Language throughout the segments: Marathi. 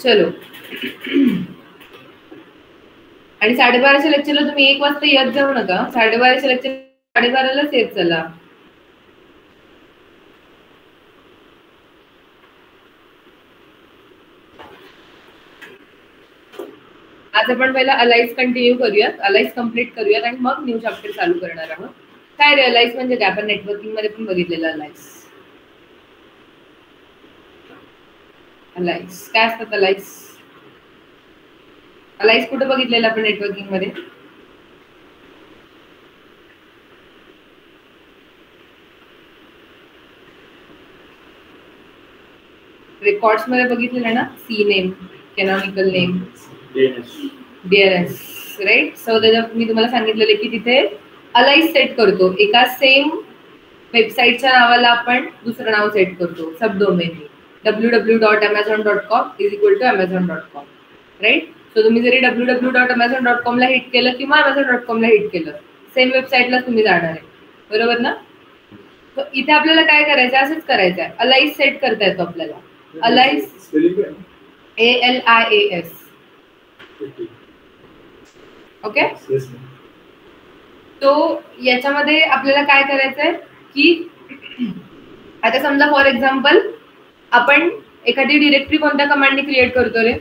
चलो. आणि 12:30च्या लेक्चरला तुम्ही 1 वाजता येत जाऊ नका. 12:30च्या लेक्चर 12:30लाच येत चला. आज आपण पहिला अलाइज कंटिन्यू करूयात, अलाइज कम्प्लीट करूयात आणि मग न्यू चॅप्टर चालू करणार आहोत. काय रे अलाइज म्हणजे काय? आपण नेटवर्किंग मध्ये पण बघितलेलं अलाइज. अलाइज काय असतात? अलाइज अलाइज कुठे बघितलेलं आपण नेटवर्किंग मध्ये? रेकॉर्ड्स मध्ये बघितलेलं ना. C name, canonical name, DNS, right. So त्याच्यात मी तुम्हाला सांगितलेलं की तिथे अलाइज सेट करतो. एका सेम वेबसाईटच्या नावाला आपण दुसरं नाव सेट करतो subdomain. www.amazon.com = amazon.com, right. So तुम्ही जरी www.amazon.com ला हिट केलं किंवा amazon.com ला हिट केलं, सेम वेबसाईटला तुम्ही जाणार आहे, बरोबर ना. तर इथे आपल्याला काय करायचं? असंच करायचं आहे. अलाइज सेट करता येतो आपल्याला. Alias ALIAS. ओके. तो याच्यामध्ये आपल्याला काय करायचंय की आता समजा फॉर एक्झाम्पल आपण एखादी डिरेक्टरी कोणत्या कमांडने क्रिएट करतो रे?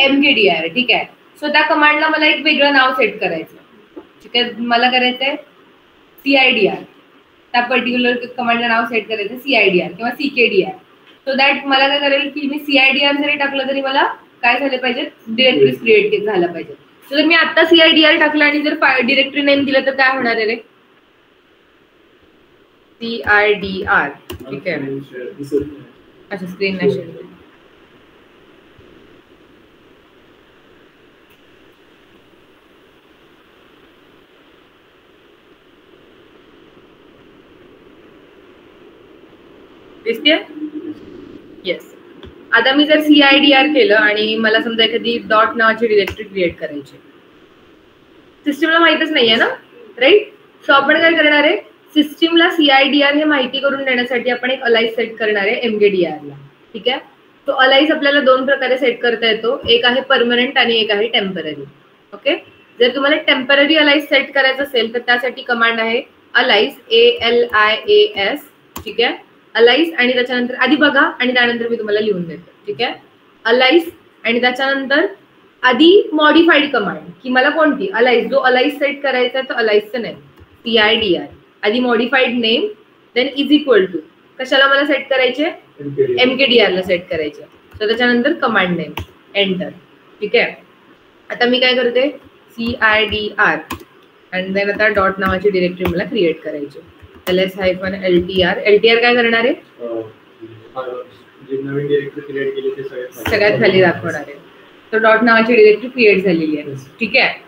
MKDIR. ठीक आहे. सो त्या कमांडला मला एक वेगळं नाव सेट करायचं. ठीक आहे. मला करायचंय CIDR. त्या पर्टिक्युलर कमांडला नाव सेट करायचं CIDR किंवा CKDR. सो दॅट मला काय करेल की मी CIDR जरी टाकलं तरी मला काय झालं पाहिजे? डिरेक्टरी क्रिएट झाला पाहिजे. जर मी आता CIDR टाकलं आणि जर डिरेक्टरी नेम दिलं तर काय होणार आहे रे? CIDR. ठीक आहे. अच्छा, स्क्रीन नाही शेअर. दिसते? येस. आता मी जर CIDR केलं आणि मला समजा एखादी डॉट नावाची डिरेक्टरी क्रिएट करायची, सिस्टीमला माहितच नाहीये ना, राईट. सो आपण काय करणार आहे? सिस्टीमला CIDR हे माहिती करून देण्यासाठी आपण एक अलाइज सेट करणार आहे MKDIR ला. ठीक आहे. तो अलाइज आपल्याला 2 प्रकारे सेट करता येतो. एक आहे परमनंट आणि एक आहे टेम्पररी. ओके. जर तुम्हाला टेम्पररी अलाइज सेट करायचं असेल तर त्यासाठी कमांड आहे अलाइज ALIAS. ठीक आहे. अलाइज आणि त्याच्यानंतर आधी बघा आणि त्यानंतर मी तुम्हाला लिहून देतो. ठीक आहे. अलाइज आणि त्याच्यानंतर आधी मॉडिफाईड कमांड की मला कोणती अलाइज, जो अलाइज सेट करायचा आहे तो अलाइजचं नेम CIDR, आधी मॉडिफाईड नेम, देन = कशाला मला सेट करायचे? MKDIR ला सेट करायचे. तर त्याच्यानंतर कमांड नेम, एंटर. ठीक आहे. आता मी काय करते? CIDR आणि देन आता डॉट नावाची डिरेक्टरी मला क्रिएट करायची. ls-ltr. LTR काय करणार आहे? सगळ्यात खाली दाखवणार आहे. तर डॉट नावाची डिरेक्टरी क्रिएट झालेली आहे. ठीक आहे.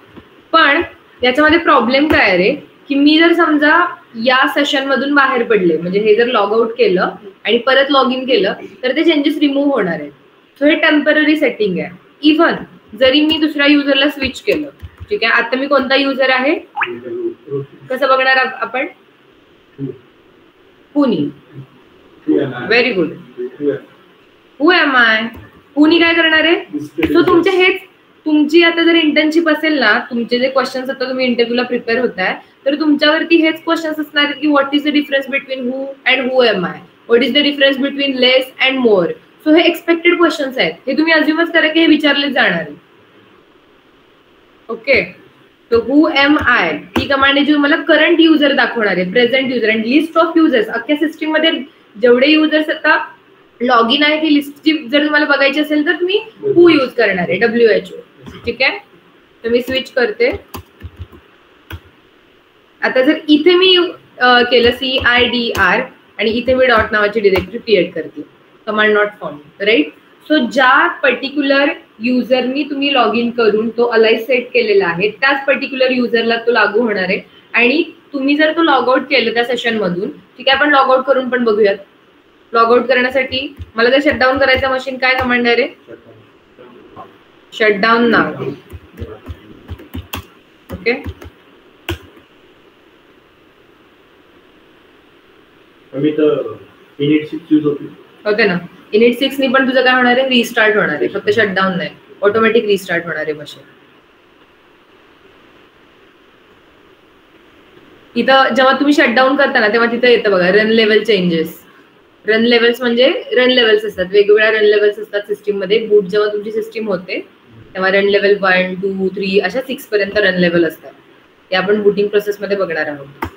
पण याच्यामध्ये प्रॉब्लेम काय आहे रे की मी जर समजा या सेशन मधून बाहेर पडले, म्हणजे हे जर लॉग आउट केलं आणि परत लॉग इन केलं तर ते चेंजेस रिमूव्ह होणार आहेत. सो हे टेम्पररी सेटिंग आहे. इव्हन जरी मी दुसऱ्या युजरला स्विच केलं, ठीक आहे. आता मी कोणता युजर आहे कसं बघणार आपण? पुनी. Very good. Who am I? पुनी काय करणार आहे? सो तुमचे हेच तुमची आता जर इंटर्नशिप असेल ना, तुमचे जे क्वेश्चन्स आता तुम्ही इंटरव्ह्यूला प्रिपेअर होताय तर तुमच्यावरती हेच क्वेश्चन्स असणार आहेत की what is the difference between who and who am I, what is the difference between less and more. So हे एक्सपेक्टेड क्वेश्चन्स आहेत. हे तुम्ही अज्युमच करा की हे विचारले जाणार आहे. ओके. तो हु एम आय ही कमांड आहे जी तुम्हाला करंट युजर दाखवणार आहे, present user and list of users. अख्ख्या सिस्टीम मध्ये जेवढे युजर्स आता लॉग इन आहे ही लिस्ट जर तुम्हाला बघायची असेल तर तुम्ही हु यूज करणार आहे, WHO. ठीक आहे. तर मी स्विच करते. आता जर इथे मी केलं CIDR आणि इथे मी डॉट नावाची डिरेक्टरी क्रिएट करते, command not found, right. So ज्या पर्टिक्युलर युजरनी तुम्ही लॉग इन करून तो अलाइज सेट केलेला आहे त्याच पर्टिक्युलर युजरला तो लागू होणार आहे. आणि तुम्ही जर तो लॉग आउट केलं त्या सेशन मधून, ठीक आहे, आपण लॉग आउट करून पण बघूयात. लॉग आउट करण्यासाठी मला जर शटडाऊन करायचं मशीन, काय कमांड आहे रे? शटडाऊन नाव. ओके. होते ना. इनिट 6 नी पण तुझं काय होणार आहे, रिस्टार्ट होणार आहे, फक्त शटडाऊन नाही, ऑटोमॅटिक रिस्टार्ट होणार आहे मशीन. इथं जेव्हा तुम्ही शटडाऊन करता ना तेव्हा तिथं येतं बघा run level changes. Run levels म्हणजे रन लेवल्स असतात, वेगवेगळ्या रन लेवल्स असतात सिस्टीम मध्ये. बूट जेव्हा तुमची सिस्टीम होते तेव्हा रन लेवल 1, 2, 3 अशा 6 पर्यंत रन लेवल असतात. ते आपण बूटिंग प्रोसेस मध्ये बघणार आहोत.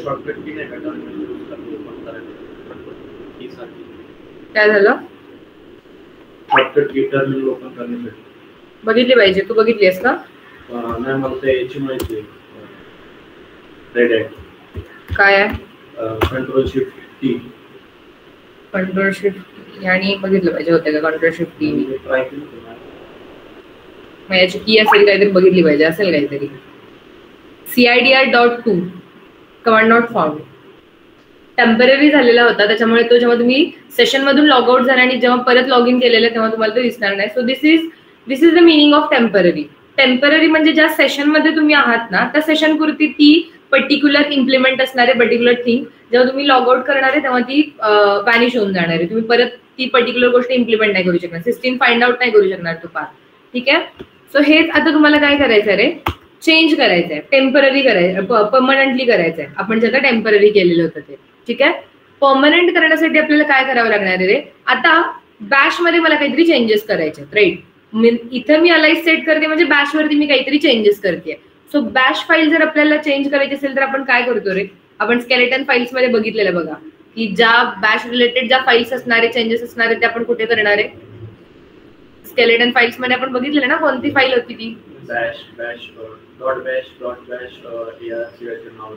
शॉर्टकट की नाही का काय झालं, शॉर्टकट की टर्मिनल ओपन करण्यासाठी बघितली पाहिजे. तू बघितलीस का? नाही, मला ते याची माहिती आहे. रेड हॅट काय आहे? Control shift T. Control shift आणि बघितलं पाहिजे होते का कंट्रोल शिफ्ट टी? ट्राय केलं मग याची की असेल काहीतरी, बघितली पाहिजे असेल काहीतरी. CIDR.2 command not found temporary झालेला होता, त्याच्यामुळे तो जेव्हा तुम्ही सेशन मधून लॉग आउट झाला आणि जेव्हा परत लॉग इन केलेलं तेव्हा तुम्हाला ते दिसणार नाही. So this is the meaning of temporary. Temporary म्हणजे ज्या सेशन मध्ये तुम्ही आहात ना त्या सेशन पुरती ती पर्टिक्युलर इम्प्लिमेंट असणारे पर्टिक्युलर थिंग, जेव्हा तुम्ही लॉग आउट करणार आहे तेव्हा ती वॅनिश होऊन जाणार आहे. तुम्ही परत ती पर्टिक्युलर गोष्ट इम्प्लिमेंट नाही करू शकणार, सिस्टीम फाइंड आउट नाही करू शकणार तो पार्ट. ठीक आहे. सो हेच आता तुम्हाला काय करायचं रे, चेंज करायचंय, टेम्पररी करायचं, परमनंटली करायचंय. आपण जे आता टेम्पररी केलेलं होतं ते. ठीक आहे. परमनंट करण्यासाठी आपल्याला काय करावं लागणार आहे रे, आता बॅश मध्ये मला काहीतरी चेंजेस करायचे आहेत, राईट. इथं मी अलाइज सेट करते म्हणजे बॅश वरती मी काहीतरी चेंजेस करते. सो बॅश फाईल जर आपल्याला चेंज करायची असेल तर आपण काय करतो रे, आपण स्केलेटन फाईल्स मध्ये बघितलेलं बघा की ज्या बॅश रिलेटेड ज्या फाईल्स असणारे, चेंजेस असणारे ते आपण कुठे करणार आहे. स्केलेटन फाईल्स मध्ये आपण बघितलेलं ना, कोणती फाईल होती ती?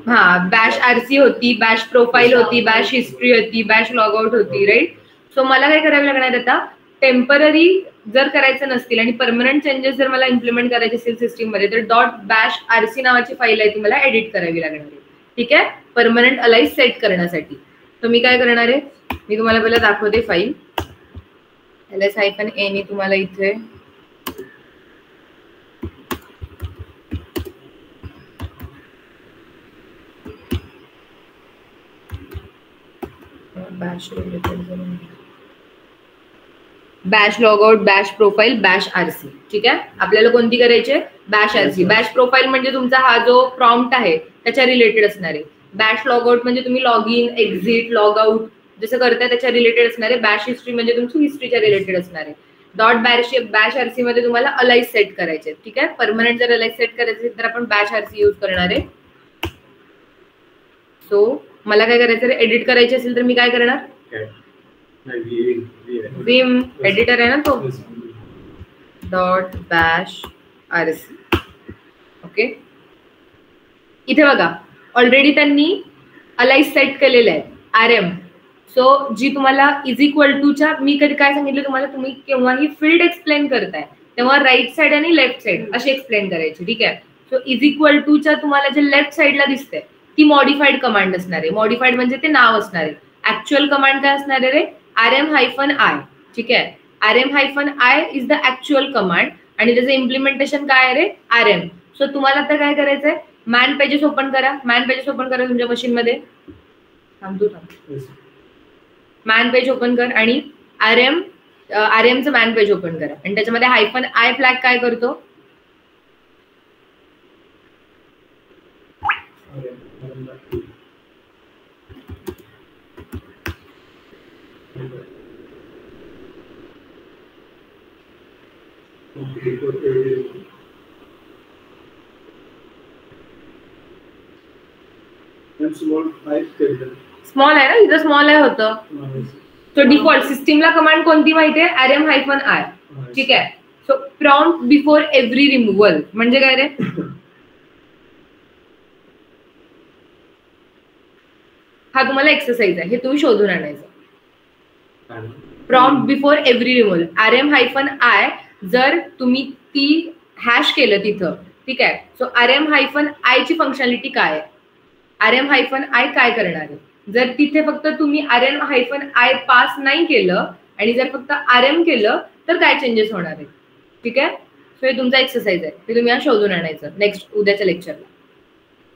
हा, बॅश आरसी होती, बॅश प्रोफाईल होती, बॅश हिस्ट्री होती, बॅश लॉगआउट होती, राईट. सो मला काय करावं लागणार आता, टेम्पररी जर करायचं नसतील आणि परमनंट चेंजेस जर मला इम्प्लिमेंट करायचे असेल सिस्टीम मध्ये तर .bashRC नावाची फाईल आहे ती मला एडिट करावी लागणार आहे. ठीक आहे, परमनंट अलाइज सेट करण्यासाठी. तर मी काय करणार आहे, मी तुम्हाला पहिला दाखवते फाईल. ls-a नी तुम्हाला इथे Bash logout, Bash profile, Bash RC. ठीक आहे, आपल्याला कोणती करायची आहे, बॅश आरसी. बॅश प्रोफाईल म्हणजे तुमचा हा जो प्रॉम्प्ट आहे त्याच्या रिलेटेड असणार आहे. बॅश लॉगआउट म्हणजे तुम्ही log in, exit, log out जसं करताय त्याच्या रिलेटेड असणार आहे. बॅश हिस्ट्री म्हणजे तुमची हिस्ट्रीच्या रिलेटेड असणार आहे. बॅश आरसी मध्ये तुम्हाला अलाइज सेट करायचे. ठीक आहे, परमनंट जर अलाइज सेट करायचे असेल तर आपण बॅश आरसी यूज करणार आहे. सो मला काय करायचं रे, एडिट करायचे असेल तर मी काय करणार, विम एडिटर आहे ना तो, .bashRC. ओके, इथे बघा ऑलरेडी त्यांनी अलाइज सेट केलेलं आहे RM. सो जी तुम्हाला इज इक्वल टूच्या, मी कधी काय सांगितलं तुम्हाला, तुम्ही केव्हाही फील्ड एक्सप्लेन करताय तेव्हा राईट साइड आणि लेफ्ट साइड अशी एक्सप्लेन करायची. ठीक आहे. सो इज इक्वल टूच्या तुम्हाला जे लेफ्ट साइडला दिसतंय ती मॉडिफाईड कमांड असणार आहे. मॉडिफाईड म्हणजे ते नाव असणार आहे. ऍक्च्युअल कमांड काय असणार आहे रे, RM-I. ठीक आहे, RM-I is the actual command आणि त्याचं इम्प्लिमेंटेशन काय आहे रे, RM. सो तुम्हाला आता काय करायचंय, मॅन पेजेस ओपन करा. मॅन पेजेस ओपन करा तुमच्या मशीन मध्ये. मॅन पेज ओपन कर आणि RMचं मॅन पेज ओपन करा आणि त्याच्यामध्ये -I फ्लॅग काय करतो, स्मॉल आहे ना, इथं स्मॉल आहे होतं. सो डिफॉल्ट सिस्टीमला कमांड कोणती माहिती आहे? rm-i. ठीक आहे. So prompt before every removal म्हणजे काय रे? हा तुम्हाला एक्सरसाइज आहे, हे तुम्ही शोधून आणायचं. Prompt before every removal rm-i जर तुम्ही ती हॅश केलं तिथं, ठीक आहे. सो rm-i ची फंक्शनॅलिटी काय आहे? rm-i काय करणार आहे? जर तिथे फक्त तुम्ही rm-i पास नाही केलं आणि जर फक्त rm केलं तर काय चेंजेस होणार आहे? ठीक आहे. सो हे तुमचा एक्सरसाइज आहे, ते तुम्ही शोधून आणायचं नेक्स्ट उद्याच्या लेक्चरला.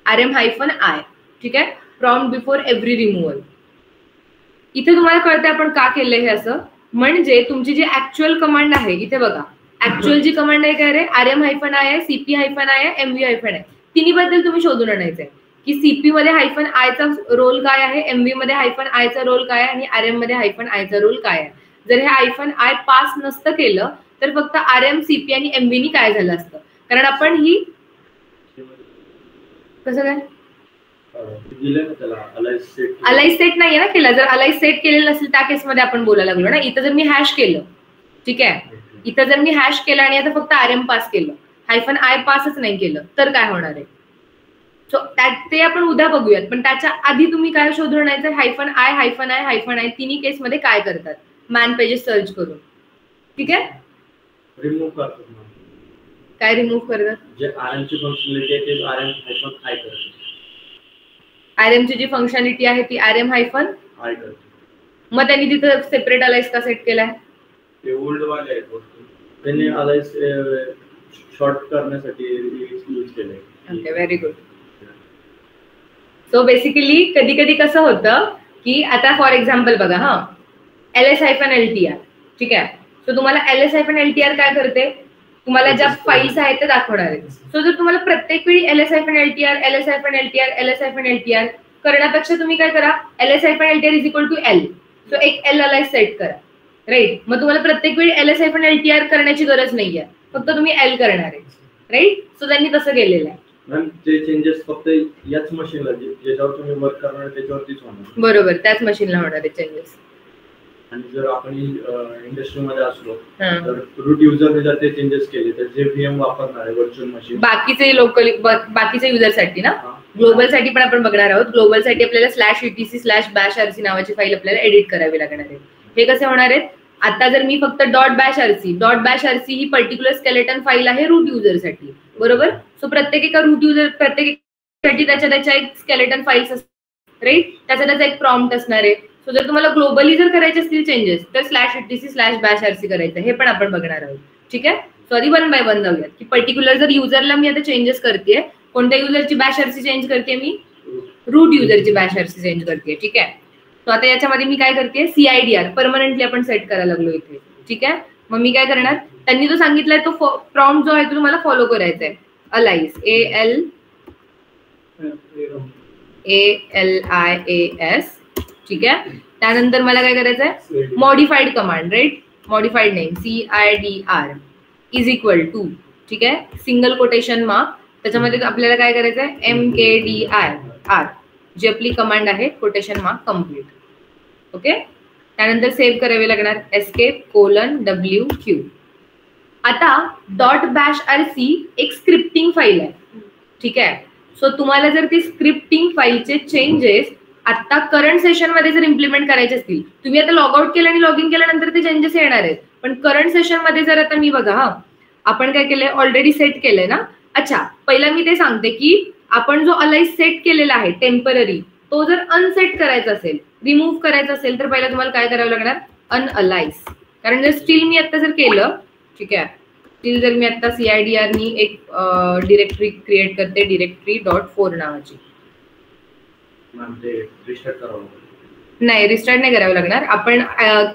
rm-i. ठीक आहे. Prompt before every removal. इथे तुम्हाला कळतंय आपण का केलंय हे असं, म्हणजे तुमची जी ऍक्च्युअल कमांड आहे इथे बघा, ऍक्च्युअल जी कमांड आहे काय रे? rm-i आहे, cp-i आहे, mv- आहे. तिन्ही बद्दल तुम्ही शोधून आणायचंय की सीपी मध्ये -i चा रोल काय आहे, एमव्ही मध्ये -i चा रोल काय आहे आणि rm मध्ये -i चा रोल काय आहे. जर हे -i पास नसतं केलं तर फक्त rm, cp आणि mv नी काय झालं असतं, कारण आपण ही कसं काय अलाइज सेट नाहीये ना केला. जर अलाइज सेट केलेलं नसेल त्या केसमध्ये आपण बोलायला लागलो ना. इथं जर मी हॅश केलं, ठीक आहे, इथं जर मी हॅश केलं आणि आता फक्त rm पास केलं, -i पासच नाही केलं तर काय होणार आहे? सो ते आपण उद्या बघूयात, पण त्याच्या आधी तुम्ही काय शोधून आणायचं? -i तिन्ही केसमध्ये काय करतात मॅन पेजेस सर्च करून. ठीक आहे. रिमूव्ह करतात. काय रिमूव्ह करतात? जे rm ची फंक्शनॅलिटी आहे ते rm-i करतात. rm ची जी फंक्शनॅलिटी आहे ती rm-i करते. मग त्यांनी तिथं सेपरेट अलाइज का सेट केलाय? ते ओल्ड वाले आहेत, त्यांनी अलाइज शॉर्ट करण्यासाठी यूज केलंय. Okay, very good. So basically कधी कधी कसं होतं की आता फॉर एक्झाम्पल बघा, हा ls-ltr. ठीक आहे. सो तुम्हाला ls-ltr काय करते? तुम्हाला ज्या फाईल्स आहेत ते दाखवणार आहेत. सो जर तुम्हाला प्रत्येक वेळी ls-ltr करण्यापेक्षा तुम्ही काय करा, ls-ltr = l. सो एक l अलाइज सेट करा, राईट. मग तुम्हाला प्रत्येक वेळी ls-ltr करण्याची गरज नाहीये, फक्त तुम्ही l करणार आहे, राईट. सो त्यांनी तसं केलेलं आहे. ते चेंजेस फक्त याच मशीनला ज्याच्यावर तुम्ही वर्क करणार त्याच्यावरतीच होणार. बरोबर, त्याच मशीनला होणार आहे चेंजेस. आणि जर आपण इंडस्ट्रीमध्ये असलो तर रूट युजरने जर ते चेंजेस केले तर जे VM वापरणार आहे व्हर्च्युअल मशीन बाकीचे लोकल बाकीच्या युजरसाठी ना, ग्लोबल साठी पण आपण बघणार आहोत. ग्लोबल साठी आपल्याला /etc/bashrc नावाची फाईल आपल्याला एडिट करावी लागणार आहे. हे कसे होणार आहेत? आता जर मी फक्त .bashrc ही पर्टिक्युलर स्केलेटन फाईल आहे रूट युजर साठी, बरोबर. सो प्रत्येक एका रूट युजर प्रत्येकासाठी त्याच्या एक स्केलेटन फाईल्स असतात, राईट. त्याचा एक प्रॉम्प्ट असणार आहे. सो जर तुम्हाला ग्लोबली जर करायचे असतील चेंजेस तर /etc/bashrc करायचं, हे पण आपण बघणार आहोत. ठीक आहे. सो आधी 1 बाय 1 जाऊयात की पर्टिक्युलर जर युजरला मी आता चेंजेस करतेय, कोणत्या युजरची bashrc चेंज करते? मी रूट युजरची bashrc चेंज करते. ठीक आहे. सो आता याच्यामध्ये मी काय करते, CIDR परमनंटली आपण सेट करायला लागलो इथे. ठीक आहे. मग मी काय करणार, त्यांनी जो सांगितलाय तो प्रॉम्प्ट जो आहे तो तुम्हाला फॉलो करायचा आहे. Alias ALIAS. ठीक आहे. त्यानंतर मला काय करायचं आहे, modified command, right. Modified name CIDR = ठीक आहे, सिंगल कोटेशन मार्क. त्याच्यामध्ये आपल्याला काय करायचं आहे, MKDIR जी आपली कमांड आहे, कोटेशन मार्क कम्प्लीट. ओके. त्यानंतर सेव्ह करावी लागणार ESC:\WQ. आता .bashrc एक स्क्रिप्टिंग फाईल आहे. ठीक आहे. सो तुम्हाला जर ती स्क्रिप्टिंग फाईलचे चेंजेस आता करंट सेशन मध्ये जर इम्प्लिमेंट करायचे असतील, तुम्ही आता लॉग आउट केलं आणि लॉग इन केल्यानंतर ते चेंजेस येणार आहेत, पण करंट सेशन मध्ये जर आता मी बघा, हा आपण काय केलंय, ऑलरेडी सेट केलंय ना. अच्छा, पहिला मी ते सांगते की आपण जो अलाइज सेट केलेला आहे टेम्पररी, तो जर अनसेट करायचा असेल, रिमूव्ह करायचा असेल तर पहिला तुम्हाला काय करावं लागणार, अनअलाइज. कारण जर स्टील मी आता जर केलं, ठीक आहे, स्टील जर मी आता CIDR नी एक डिरेक्टरी क्रिएट करते, directory.4 नावाची. नाही, रिस्टार्ट नाही करावं लागणार. आपण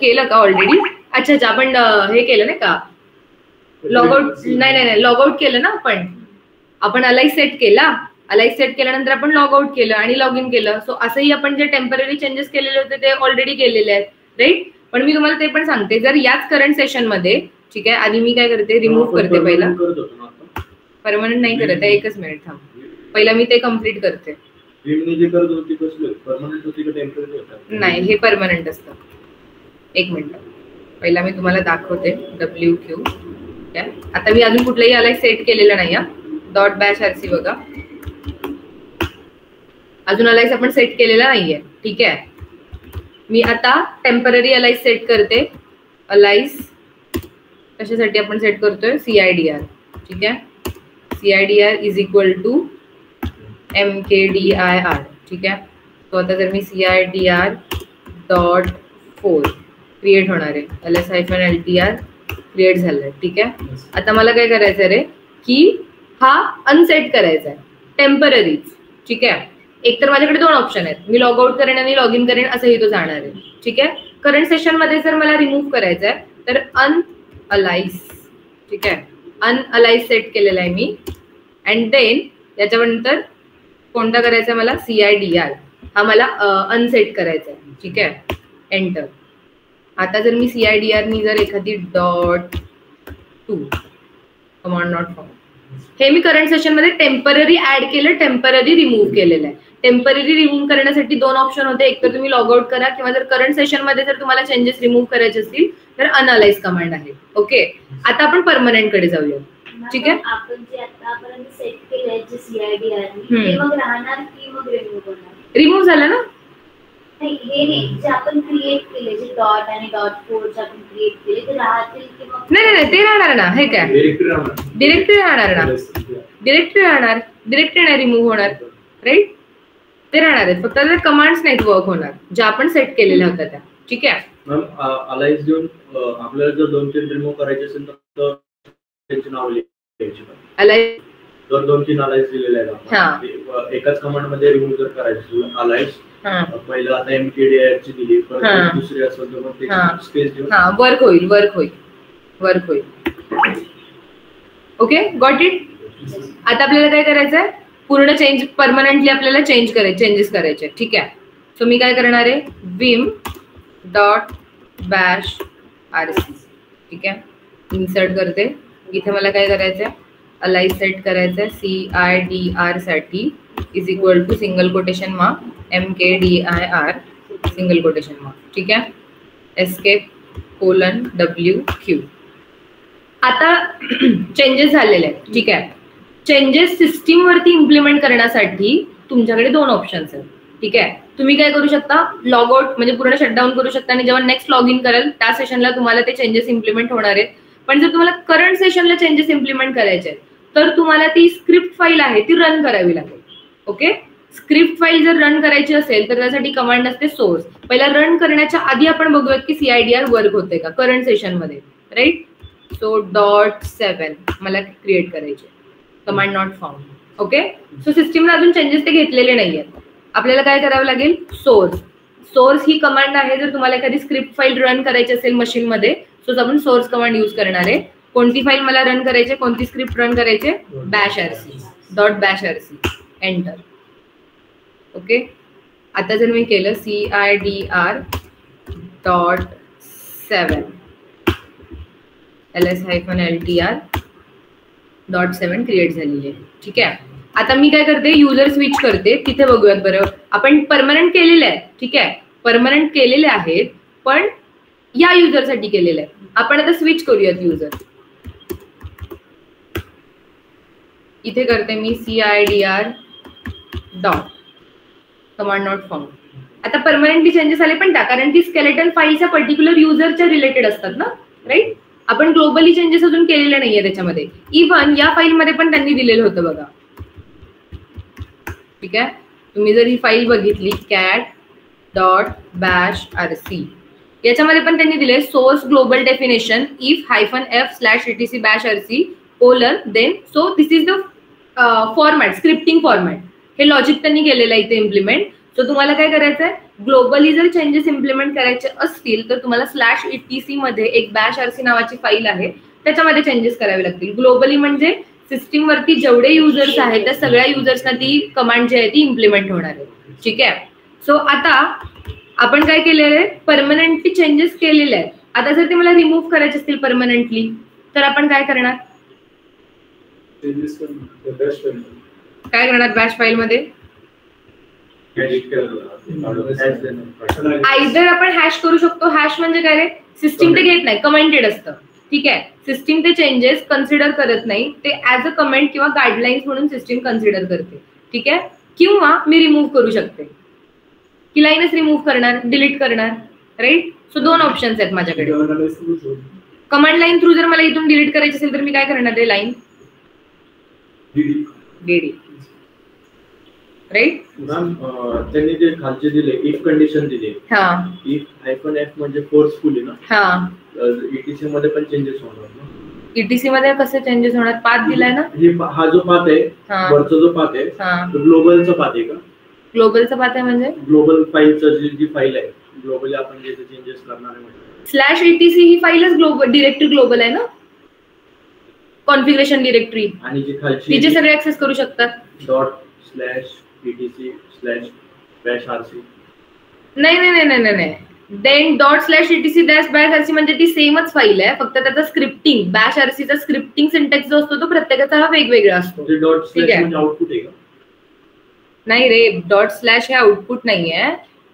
केलं का ऑलरेडी? अच्छा, आपण हे केलं नाही का, लॉगआउट? नाही, लॉगआउट केलं ना आपण अलाइज सेट केला. अलाइज सेट केल्यानंतर आपण लॉग आउट केलं आणि लॉग इन केलं. सो असंही आपण जे टेम्पररी चेंजेस केलेले होते ते ऑलरेडी केलेले आहेत, राईट. पण मी तुम्हाला ते पण सांगते, जर याच करंट सेशन मध्ये, ठीक आहे, आणि मी काय करते, रिमूव्ह करते. पहिला परमनंट नाही करत आहे, 1 मिनिट थांब, पहिला मी ते कम्प्लीट करते. विमनी जे करत होती कसली परमनंट होती का टेम्पररी होता? नाही, हे परमनंट असतं. एक मिनिट, पहिला मी तुम्हाला दाखवते WQ. आता मी अजून कुठलाही याला सेट केलेलं नाही. डॉट बॅश आरसी बघा, अजून अलाइस आपण सेट केलेला नाहीये. ठीक आहे, मी आता टेम्पररी अलाइस सेट करते. अलाइस कशासाठी आपण सेट करतोय? CIDR. ठीक आहे, CIDR is equal to MKDIR. ठीक आहे, तो आता जर मी CIDR डॉट 4 क्रिएट होणार आहे, LS-LTR क्रिएट झालंय. ठीक आहे, आता मला काय करायचं रे की हा अनसेट करायचा आहे टेम्पररीज. ठीक आहे, एक तर माझ्याकडे दोन ऑप्शन आहेत, मी लॉग आउट करेन आणि लॉग इन करेन असंही तो जाणार आहे. ठीक आहे, करंट सेशन मध्ये जर मला रिमूव्ह करायचं आहे तर अनअलाइज. ठीक आहे, अनअलाइज सेट केलेला आहे मी. अँड देन याच्यानंतर कोणता करायचा आहे मला? CIDR हा मला अनसेट करायचा आहे. ठीक आहे, एंटर. आता जर मी CIDR नी जर एखादी .2 कमांड नॉट फाउंड, हे मी करंट सेशन मध्ये टेम्पररी ऍड केलं, टेम्पररी रिमूव्ह केलेलं आहे. टेम्पररी रिमूव्ह करण्यासाठी दोन ऑप्शन होते, एक तर तुम्ही लॉग आउट करा किंवा जर करंट सेशन मध्ये जर तुम्हाला चेंजेस रिमूव्ह करायचे असतील तर अनअलाइज कमांड आहे. ओके, आता आपण परमनंट कडे जाऊया. ठीक आहे, आपण जे आतापर्यंत सेट केले जे CIDR ते मग राहणार की मग रिमूव्ह होणार? रिमूव्ह झालं ना? नाही, हे नाही, जे आपण क्रिएट केले जे डॉट आणि .4 जे आपण क्रिएट केले ते राहतील की मग? नाही, ते राहणार ना. हे काय डिरेक्टरी राहणार ना? डिरेक्टरी राहणार, डिरेक्टरी नाही रिमूव्ह होणार. राईट, ते राहणार आहेत, फक्त कमांड्स नाहीत वर्क होणार ज्या आपण सेट केलेल्या होत्या त्या. ठीक आहे मॅम, अलाइज देऊन आपल्याला जर 2-3 रिमूव्ह करायचे असेल तर त्यांची नाव लिहायची. अलाइज जर 2-3 अलाइज दिलेले आहेत, एकाच कमांड मध्ये रिमूव्ह जर करायचे असेल अलाइज, पहिला आता MKDIR ची दिली, परत दुसरी असेल तर मग त्याची स्पेस देऊन वर्क होईल. Okay, got it. आता आपल्याला काय करायचंय? पूर्ण चेंज परमनंटली आपल्याला चेंजेस करायचे. ठीक आहे, सो मी काय करणार आहे? Vim dot bash RC. ठीक आहे, इन्सर्ट करते. इथे मला काय करायचंय? अलाइज सेट करायचंय. CIDR साठी is equal to single quotation mark MKDIR single quotation mark. ठीक आहे, एस्केप :WQ. आता चेंजेस झालेले आहेत. ठीक आहे, चेंजेस सिस्टीम वरती इम्प्लिमेंट करण्यासाठी तुमच्याकडे दोन ऑप्शन्स आहेत. ठीक आहे, तुम्ही काय करू शकता? लॉग आउट म्हणजे पूर्ण शटडाऊन करू शकता आणि जेव्हा नेक्स्ट लॉग इन कराल त्या सेशनला तुम्हाला ते चेंजेस इम्प्लिमेंट होणार आहेत. पण जर तुम्हाला करंट सेशनला चेंजेस इम्प्लिमेंट करायचे आहेत तर तुम्हाला ती स्क्रिप्ट फाईल आहे ती रन करावी लागेल. ओके, स्क्रिप्ट फाईल जर रन करायची असेल तर त्यासाठी कमांड असते सोर्स. पहिला रन करण्याच्या आधी आपण बघूयात की CIDR वर्क होते का करंट सेशन मध्ये. राईट, सो .7 मला क्रिएट करायचे, command not found. Okay, so सिस्टीमला अजून चेंजेस ते घेतलेले नाहीयेत. आपल्याला काय करावं लागेल? सोर्स ही कमांड आहे जर तुम्हाला एखादी स्क्रिप्ट फाईल रन करायची असेल मशीन मध्ये, सो आपण सोर्स कमांड यूज करणार आहे. कोणती फाईल मला रन करायची, कोणती स्क्रिप्ट रन करायची? Bash RC dot bash RC. Enter. Okay, आता जर मी केलं CIDR dot 7 LS-LTR dot 7 create झालेली आहे. ठीक आहे, आता मी काय करते? युजर स्विच करते. तिथे बघूयात बरं, आपण परमनंट केलेले आहे. ठीक आहे, परमनंट केलेले आहेत पण या युजरसाठी केलेलं आहे. आपण आता स्विच करूयात युजर. इथे करते मी CIDR dot command not found. आता परमनंटली चेंजेस आले पण कारण ती स्केलेटन फाईलच्या पर्टिक्युलर युजरच्या रिलेटेड असतात ना. राईट, आपण ग्लोबली चेंजेस अजून केलेले नाहीये त्याच्यामध्ये. इव्हन या फाईलमध्ये पण त्यांनी दिलेलं होतं बघा. ठीक आहे, तुम्ही जर ही फाईल बघितली cat डॉट बॅश आरसी, याच्यामध्ये पण त्यांनी दिले source global definition if -f/etc bash rc then so this is the format, scripting format. हे लॉजिक त्यांनी केलेलं आहे इथे इम्प्लिमेंट. सो तुम्हाला काय करायचं आहे? ग्लोबली जर चेंजेस इम्प्लिमेंट करायचे असतील तर तुम्हाला /etc मध्ये एक बॅश आरसी नावाची फाईल आहे त्याच्यामध्ये चेंजेस करावे लागतील. ग्लोबली म्हणजे सिस्टीम वरती जेवढे युजर्स आहेत त्या सगळ्या युजर्सना ती कमांड जी आहे ती इम्प्लिमेंट होणार आहे. ठीक आहे, सो आता आपण काय केलेलं आहे? परमनंटली चेंजेस केलेले आहेत. आता जर ते मला रिमूव्ह करायचे असतील परमनंटली तर आपण काय करणार? काय करणार बॅश फाईल मध्ये? आयदर आपण हॅश करू शकतो. हॅश म्हणजे काय रे, सिस्टीम ते घेत नाही, कमेंटेड असतं. ठीक आहे, सिस्टीम ते चेंजेस कन्सिडर करत नाही, ते ऍज अ कमेंट किंवा गाईडलाईन्स म्हणून सिस्टीम कन्सिडर करते. ठीक आहे, किंवा मी रिमूव्ह करू शकते, की लाईनच रिमूव्ह करणार, डिलीट करणार. राईट, सो 2 ऑप्शन्स आहेत माझ्याकडे. कमांड लाईन थ्रू जर मला इथून डिलीट करायची असेल तर मी काय करणार आहे, लाईन डीडी. राईट, त्यांनी जे खालचे दिले इफ कंडिशन दिली, इफ -f म्हणजे फोर्सफुली ना, ईटीसी मध्ये पण चेंजेस होणार ना. ईटीसी मध्ये कसे चेंजेस होणार? पाथ दिलाय ना, हा जो पाथ आहे वरचा जो पाथ आहे तो ग्लोबलचा पाथ आहे का? ग्लोबलचा पाथ आहे म्हणजे ग्लोबल फाईलचं जी फाईल आहे, ग्लोबली आपण जे चेंजेस करणार आहे, /etc ही फाईलच ग्लोबल डिरेक्टरी ग्लोबल आहे ना, कॉन्फिगरेशन डिरेक्टरी, आणि जी खालची तिचे सगळे ऍक्सेस करू शकतात. ./etc/rc नाही, देन ./etc/rc म्हणजे ती सेमच फाईल आहे, फक्त त्याचा स्क्रिप्टिंग /rc चा स्क्रिप्टिंग सिंटॅक्स जो असतो तो प्रत्येकाचा हा वेगवेगळा असतो. ठीक आहे, आउटपुट आहे का? नाही रे, ./ हे आउटपुट नाहीये.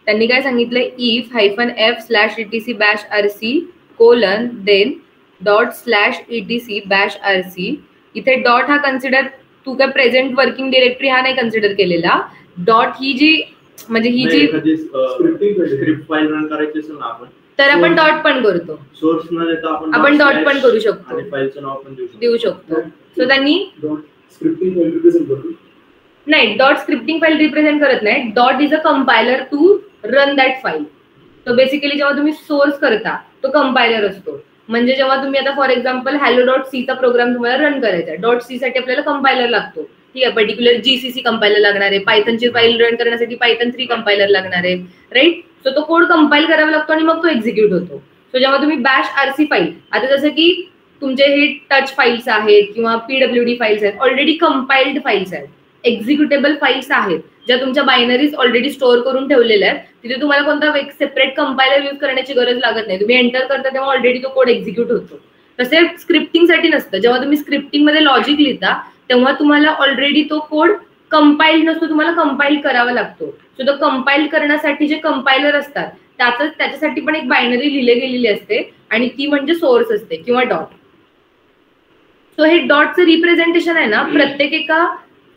त्यांनी काय सांगितलंय, if -f/etc/rc then ./etc/rc. इथे डॉट हा कन्सिडर, तू काय प्रेझेंट वर्किंग डिरेक्टरी हा नाही कन्सिडर केलेला. डॉट ही जी म्हणजे ही जी स्क्रिप्ट फाईल रन करायची असेल ना आपण, तर आपण डॉट पण करतो. सोर्स न देता आपण डॉट पण करू शकतो आणि फाईलचं नाव पण देऊ शकतो. सो त्यांनी स्क्रिप्टिंग फाईल रिप्रेझेंट करतो. नाही, डॉट स्क्रिप्टिंग फाईल रिप्रेझेंट करत नाही. Dot is a compiler to run that file. तो बेसिकली जेव्हा तुम्ही सोर्स करता तो कंपायलर असतो. म्हणजे जेव्हा तुम्ही आता फॉर एक्झाम्पल hello.c चा प्रोग्राम तुम्हाला रन करायचा आहे, .c साठी आपल्याला कंपायलर लागतो. ठीक आहे, पर्टिक्युलर GCC कंपायलर लागणार आहे, पायथनची फाईल रन करण्यासाठी Python 3 कंपायलर लागणार आहे. राईट, सो तो कोड कंपाईल करावा लागतो आणि मग तो एक्झिक्यूट होतो. सो जेव्हा तुम्ही /rc फाईल, आता जसं की तुमचे हे टच फाईल्स आहेत किंवा PWD फाईल्स आहेत, ऑलरेडी कंपाइल्ड फाईल्स आहेत, एक्झिक्युटेबल फाईल्स आहेत, ज्या तुमच्या बायनरीज ऑलरेडी स्टोअर करून ठेवलेल्या आहेत. तिथे तुम्हाला कोणता सेपरेट कंपायलर यूज करण्याची गरज लागत नाही. तुम्ही एंटर करता तेव्हा ऑलरेडी तो कोड एक्झिक्यूट होतो. तसे स्क्रिप्टिंग साठी नसतं. जेव्हा तुम्ही स्क्रिप्टिंग मध्ये लॉजिक लिहिता तेव्हा तुम्हाला ऑलरेडी तो कोड कंपाइल्ड नसतो, तुम्हाला कंपाईल करावा लागतो. सो तो कंपाईल करण्यासाठी जे कंपायलर असतात त्याच्यासाठी पण एक बायनरी लिहिली गेलेली असते आणि ती म्हणजे सोर्स असते किंवा डॉट. सो हे डॉटचं रिप्रेझेंटेशन आहे ना, प्रत्येक एका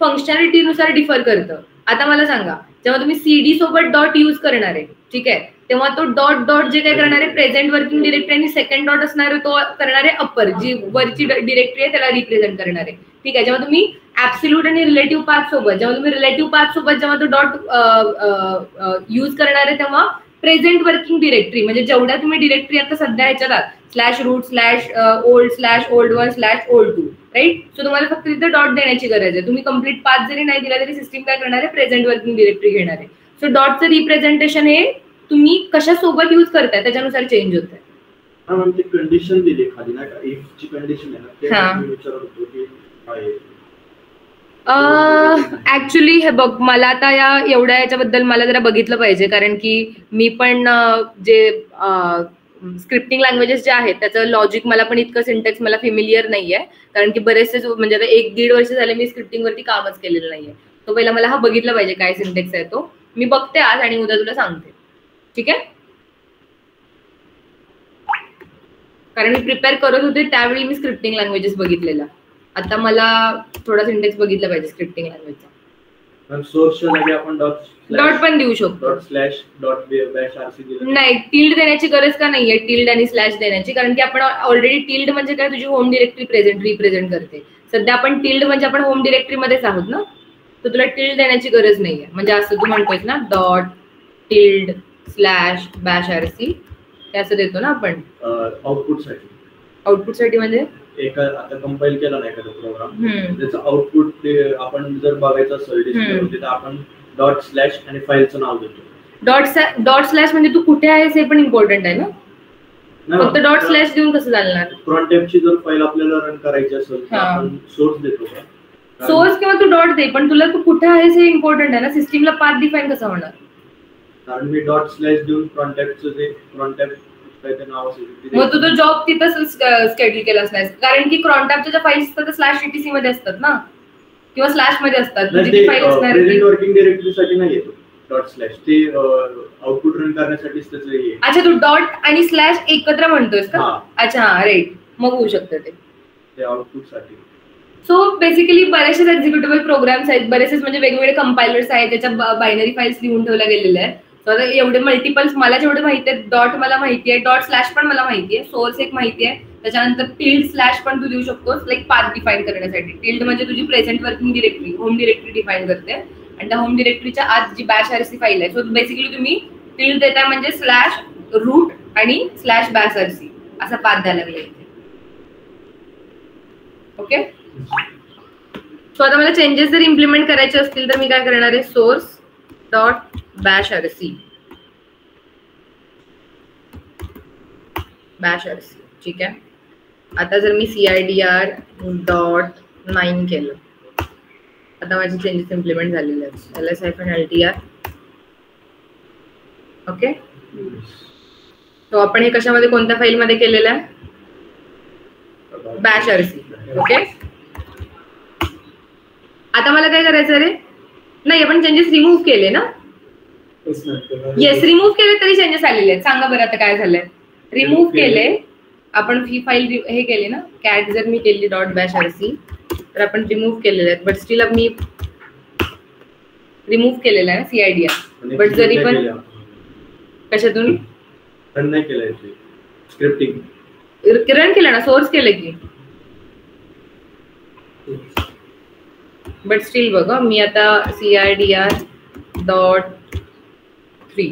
फंक्शनॅलिटीनुसार डिफर करतं. आता मला सांगा, जेव्हा तुम्ही CD सोबत डॉट यूज करणार आहे, ठीक आहे, तेव्हा तो डॉट जे काय करणार आहे, प्रेझेंट वर्किंग डिरेक्टरी आणि सेकंड डॉट असणार आहे तो करणार आहे अपर, जी वरची डिरेक्टरी आहे त्याला रिप्रेझेंट करणार आहे. ठीक आहे, जेव्हा तुम्ही ऍब्सोल्यूट आणि रिलेटिव्ह पाथ सोबत जेव्हा तो डॉट यूज करणार आहे तेव्हा प्रेझेंट वर्किंग डिरेक्टरी म्हणजे जेवढ्या तुम्ही डिरेक्टरी आता सध्या ह्याच्यात /root/old/old1/old2, राईट. सो तुम्हाला फक्त तिथे डॉट देण्याची गरज आहे. तुम्ही कंप्लीट पाथ जरी नाही दिला तरी सिस्टीम काय करणार आहे, प्रेझेंट वर्किंग डिरेक्टरी घेणार आहे. सो डॉटचं रिप्रेझेंटेशन हे तुम्ही कशा सोबत यूज करताय त्याच्यानुसार चेंज होत आहे. कंडिशन दिली खाली ना, इफ ची कंडिशन आहे ना, ते मी विचारत होतो की ऍक्च्युली हे बघ, मला आता एवढ्या याच्याबद्दल मला जरा बघितलं पाहिजे, कारण की मी पण जे स्क्रिप्टिंग लँग्वेजेस जे आहेत त्याचं लॉजिक मला पण इतकं सिंटॅक्स मला फेमिलियर नाहीये, कारण की बरेचसे म्हणजे आता 1-1.5 वर्ष झाले मी स्क्रिप्टिंग वरती कामच केलेलं नाहीये. तो पहिला मला हा बघितलं पाहिजे काय सिंटॅक्स आहे तो. मी बघते आज आणि उद्या तुला सांगते. ठीक आहे, कारण मी प्रिपेअर करत होते त्यावेळी मी स्क्रिप्टिंग लँग्वेजेस बघितलेला. आता मला थोडा सिंटॅक्स बघितला पाहिजे स्क्रिप्टिंग लँग्वेजचा. सोर्सच्या जागी आपण डॉट पण देऊ शकतो. नाही, टिल्ड देण्याची गरज का नाहीये, टिल्ड आणि स्लॅश देण्याची, कारण की आपण ऑलरेडी टिल्ड म्हणजे काय, तुझी होम डिरेक्टरी रिप्रेझेंट करते. सध्या आपण टिल्ड म्हणजे आपण होम डिरेक्टरी मध्येच आहोत ना, तर तुला टिल्ड देण्याची गरज नाहीये. म्हणजे असं तू म्हणतोय ना, ./टिल्ड//rc हे असं देतो ना आपण आउटपुट साठी. म्हणजे आता कंपाईल केला नाही एखादा प्रोग्राम, त्याचं आउटपुट आपण जर बघायचं असेल डिस्प्ले तर आपण ./ आणि फाईलचं नाव देतो. ./ म्हणजे तू कुठे आहेस हे पण इम्पॉर्टंट आहे ना, फक्त ./ देऊन कसं चालणार. फ्रंट जर फाईल आपल्याला रन करायची असेल तर आपण सोर्स देतो का? सोर्स किंवा तू डॉट दे, पण तुला तू कुठे आहेस हे इम्पॉर्टंट आहे ना. सिस्टीमला पाथ डिफाईन कसा होणार, कारण मी ./ देऊन फ्रंट मग तू तो जॉब तिथं स्केड्यूल केलाच नाही, कारण की crontabच्या ज्या फाईल्स असतात /etc मध्ये असतात ना, किंवा स्लॅश मध्ये असतात. वर्किंग डिरेक्टरी साठी नाही येतो. डॉट स्लॅश ते आउटपुट रन करण्यासाठीच त्याचं हे. अच्छा, तू डॉट आणि स्लॅश एकत्र म्हणतोयस का? अच्छा, राईट. मग होऊ शकतं ते आउटपुट साठी. सो बेसिकली बरेचसे एक्झिक्युटेबल प्रोग्राम्स आहेत, बरेचसे म्हणजे वेगवेगळे कंपायलर्स आहेत, त्याच्या बायनरी फाईल्स लिहून ठेवल्या गेलेल्या आहेत. सो आता एवढे मल्टिपल्स मला जेवढे माहिती आहेत, डॉट मला माहिती आहे, डॉट स्लॅश पण मला माहिती आहे, सोर्स एक माहिती आहे, त्याच्यानंतर टिल्ड स्लॅश पण तू देऊ शकतोस लाईक पाथ डिफाईन करण्यासाठी. टिल्ड म्हणजे तुझी present working directory, home directory define करते आणि त्या होम डिरेक्टरीच्या आत जी bash rc फाईल आहे. सो बेसिकली तुम्ही टिल्ड देताय म्हणजे स्लॅश रूट आणि स्लॅश bash rc असा पाथ द्यायला लागला इथे. ओके, सो आता मला चेंजेस जर इम्प्लिमेंट करायचे असतील तर मी काय करणार आहे, सोर्स डॉट bash rc ठीक आहे. आता जर मी CIDR डॉट 9 केलं, आता माझे चेंजेस इम्प्लिमेंट झालेले आहेत. ls-ltr. ओके, तो आपण हे कशामध्ये, कोणत्या फाईल मध्ये केलेलं आहे, bash rc. ओके, आता मला काय करायचं रे, नाही आपण चेंजेस रिमूव्ह केले ना. येस, रिमूव्ह केले तरी चेंजेस आलेले आहेत. सांगा बरं आता काय झालंय. रिमूव्ह केले आपण, ही फाईल हे केली ना, कॅट जर मी केली डॉट bash rc तर आपण रिमूव्ह केलेले आहेत, बट स्टील मी रिमूव्ह केलेला आहे CIDR. बट जरी पण कशातून रन नाही केलंय, स्क्रिप्टिंग रन केलं ना, सोर्स केलं की, बट स्टील बघ मी आता CIDR dot 3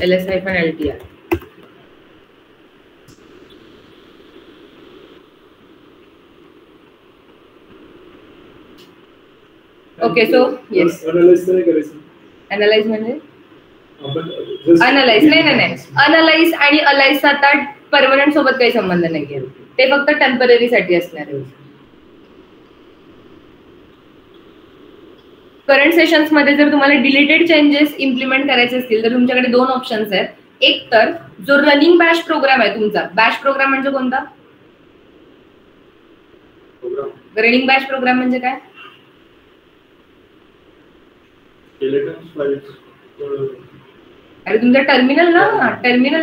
ls-ltr. Okay, so yes, analyse म्हणजे अनालाइज नाही, अनालाइज आणि अलाइज आता परमनंट सोबत काही संबंध नाहीये, ते फक्त टेम्पररी साठी असणार आहे. करंट सेशन्स मध्ये जर तुम्हाला डिलीटेड चेंजेस इम्प्लिमेंट करायचे असतील तर तुमच्याकडे दोन ऑप्शन्स आहेत. एक तर जो रनिंग बॅश प्रोग्राम आहे तुमचा, बॅश प्रोग्राम म्हणजे कोणता, रनिंग बॅश प्रोग्राम म्हणजे काय, अरे तुमचा टर्मिनल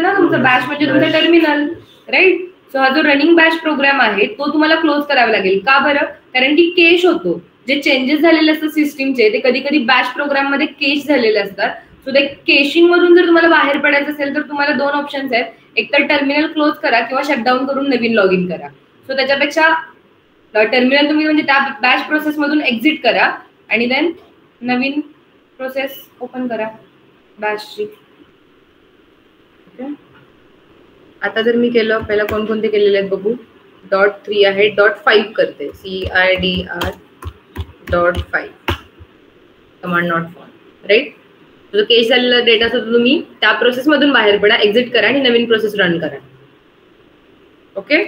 ना तुमचा बॅश म्हणजे तुमचा टर्मिनल, राईट. सो हा जो रनिंग बॅश प्रोग्राम आहे तो तुम्हाला क्लोज करावा लागेल. का बरं, कारण की केश होतो, जे चेंजेस झालेले असतात सिस्टीमचे ते कधी कधी बॅश प्रोग्राम मध्ये केश झालेले असतात. सो ते केशिंग मधून जर तुम्हाला बाहेर पडायचं असेल तर तुम्हाला दोन ऑप्शन्स आहेत, एक तर टर्मिनल क्लोज करा किंवा शटडाऊन करून नवीन लॉग इन करा. सो त्याच्यापेक्षा टर्मिनल तुम्ही म्हणजे त्या बॅश प्रोसेस मधून एक्झिट करा आणि देन नवीन प्रोसेस ओपन करा बॅशची. ओके, आता जर मी केलं, पहिला कोणकोणते केलेले आहेत बघू. डॉट 3 आहे, डॉट 5 करते, CIDR dot 5 command not found, right. जो केस झालेला डेटा असतो तुम्ही त्या प्रोसेस मधून बाहेर पडा, एक्झिट करा आणि नवीन प्रोसेस रन करा. ओके,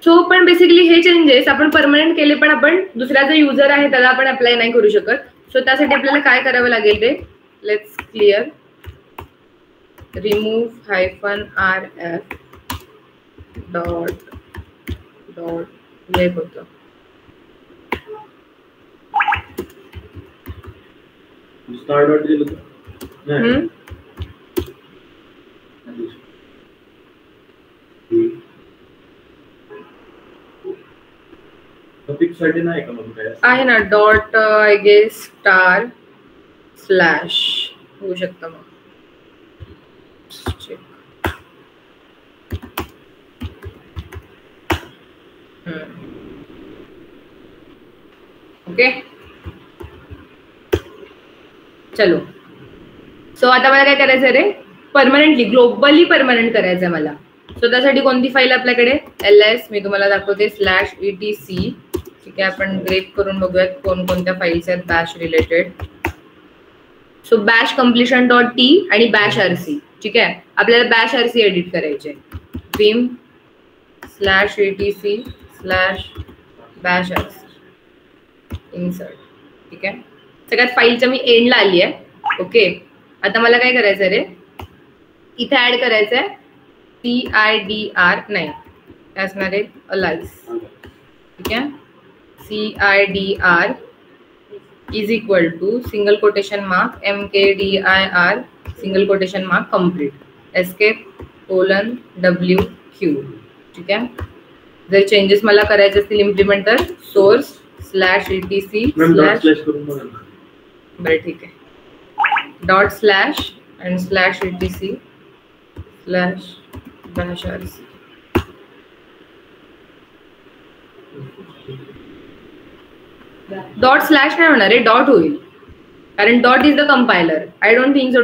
सो पण बेसिकली हे चेंजेस आपण परमनंट केले, पण आपण दुसरा जो युजर आहे त्याला आपण अप्लाय नाही करू शकत. सो त्यासाठी आपल्याला काय करावं लागेल ते, let's clear remove -rf dot break होतं. आहे ना dot I guess star slash होऊ शकतं मग. ओके, चलो. सो आता मला काय करायचं रे, परमनंटली ग्लोबली परमनंट करायचं मला. सो त्यासाठी कोणती फाईल आपल्याकडे, ls मी तुम्हाला दाखवते /etc. ठीक आहे, आपण ग्रेप करून बघूयात कोणकोणत्या फाईल्स आहेत Bash related. So Bash completion dot T आणि bash rc. ठीक आहे, आपल्याला bash rc एडिट करायचे, vim /etc /bash rc insert. ठीक आहे, सगळ्यात फाईलच्या मी एंडला आली आहे. ओके, आता मला काय करायचं रे, इथे ऍड करायचंय CIDR नाही असणार आहे अलाइज. ठीक आहे, CIDR is equal to single quotation mark MKDIR single quotation mark complete escape colon WQ. ठीक आहे. जर चेंजेस मला करायचे असतील इम्प्लिमेंट तर सोर्स /etc बरं ठीक आहे ./ and /etc /rc. ./ नाही होणार आहे, डॉट होईल कारण dot is the compiler. I don't think so ./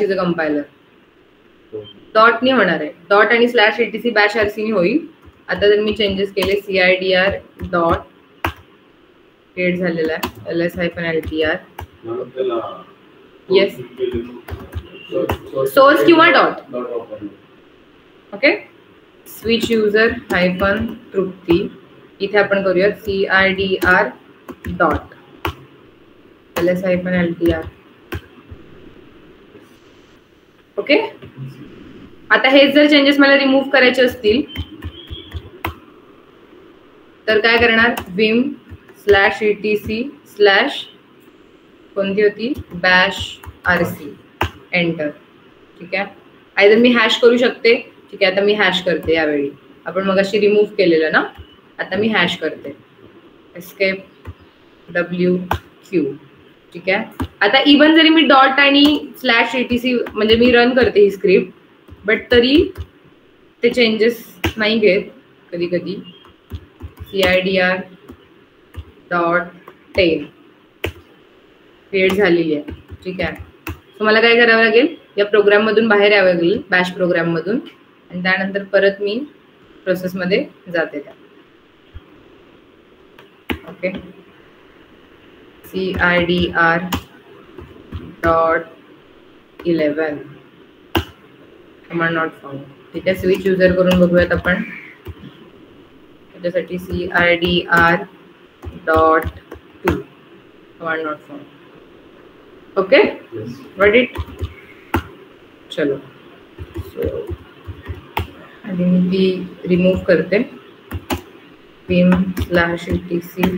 is a compiler. Dot नाही होणार आहे, डॉट आणि /etc /rc ने होईल. आता जर मी चेंजेस केले CIDR डॉट क्रिएट झालेला आहे LS-LTR येस सोर्स किंवा dot. Okay. Switch user hyphen Trupti इथे आपण करूया CIDR डॉट LS-LTR. ओके. आता हे जर चेंजेस मला रिमूव्ह करायचे असतील तर काय करणार vim /etc/ कोणती होती /rc एंटर. ठीक आहे. आयदर मी हॅश करू शकते. ठीक आहे. आता मी हॅश करते. यावेळी आपण मग अशी रिमूव्ह केलेलं ना, आता मी हॅश करते एस्केप WQ. ठीक आहे. आता इवन जरी मी डॉट आणि /etc म्हणजे मी रन करते ही स्क्रिप्ट बट तरी ते चेंजेस नाही घेत कधी कधी. CIDR डॉट 10 क्रिएट झालेली आहे. ठीक आहे. सो मला काय करावं लागेल, या प्रोग्राम मधून बाहेर यावं लागेल बॅश प्रोग्राम मधून आणि त्यानंतर परत मी प्रोसेस मध्ये जाते त्या. Okay. CIDR dot 11 command not found. ठीक आहे. स्विच युजर करून बघूयात आपण. त्याच्यासाठी CIDR dot 2 command not found. Okay. Got it. चलो. सो आणि मी ती रिमूव्ह करते vim /etc/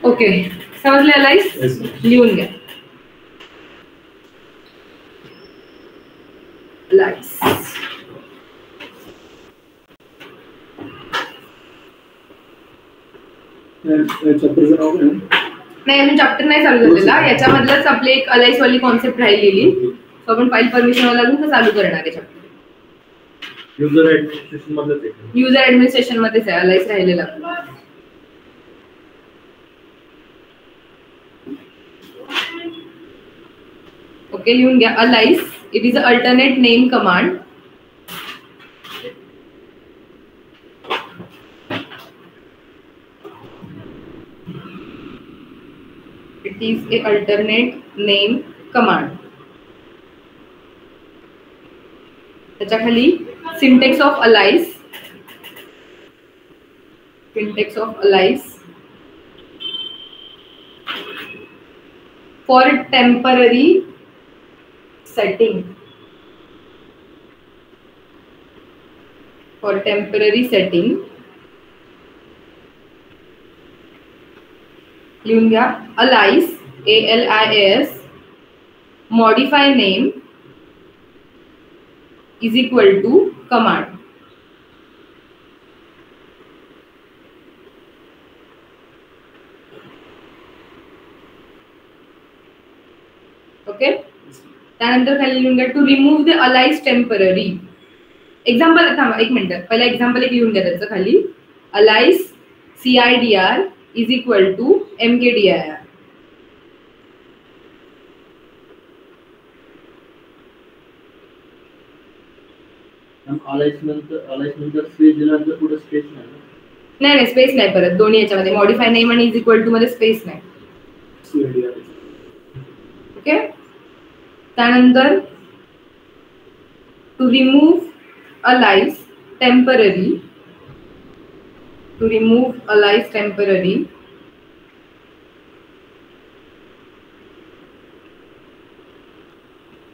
ओके. समजले अलाइस? लिहून घ्या. अलाइस नाही अजून चॅप्टर नाही चालू झालेला. याच्यामधलंच आपली एक अलाइस वाली कॉन्सेप्ट राहिलेली. सो आपण फाईल परमिशन वाला अजून चालू करणार आहे चॅप्टर. युजर ऍडमिनिस्ट्रेशन मध्येच आहे अलाइस राहिलेला. ओके. लिहून घ्या Alice. It is a alternate name command. It is a alternate name command. त्याच्या खाली syntax of alias. Syntax of alias for temporary setting. For temporary setting. लिहून घ्या alias ALIAS modify name is equal to command. Okay. त्यानंतर खाली लिहून घ्या to remove the alias temporary. Example थांबा एक मिनिट. पहिला एक्झाम्पल एक लिहून घ्या त्याचं खाली Alice CIDR is equal to MKDIR. नंतर स्पेस दिल्यानंतर पुढे स्पेस नाही स्पेस नाही परत दोन्ही याच्यामध्ये मॉडिफाय नेम आणि इज इक्वल टू मध्ये स्पेस नाही. ओके. त्यानंतर to remove alias temporary, to remove alias temporary,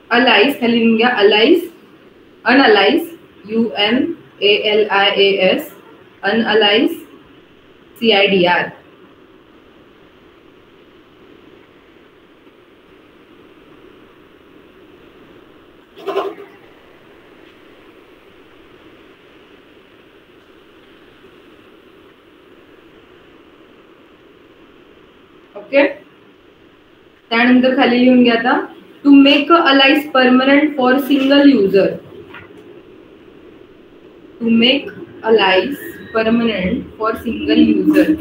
alias खाली लिहून घ्या, alias unalias UNALIAS unalias CIDR. Okay, त्यानंतर खाली लिहून घ्या आता to make a alias permanent for single user, to make alias permanent for single user.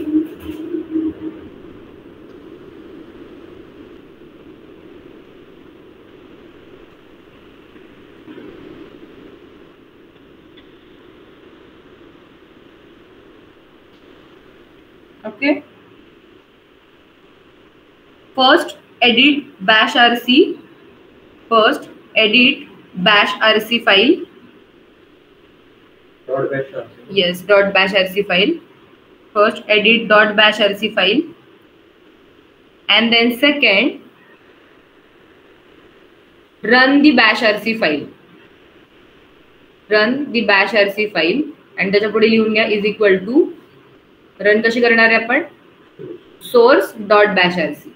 Okay, first edit bash rc, first edit bash rc file, yes dot bash rc file, first edit dot bash rc file, and then second run the bash rc file, run the bash rc file, and त्याच्या पुढे लिहून घ्या is equal to रन कशी करणार आहे आपण source dot bash rc.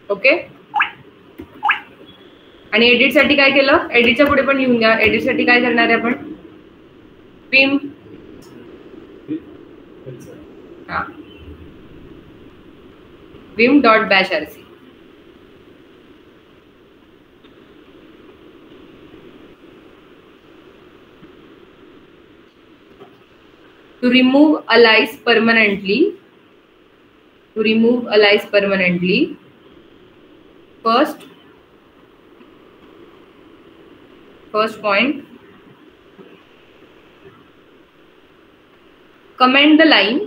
Okay, आणि एडिट साठी काय केलं, एडिटच्या पुढे पण लिहून घ्या. एडिट साठी काय करणार आहे आपण vim, हा vim dot bash rc. To remove alias permanently, to remove alias permanently, first point, comment the line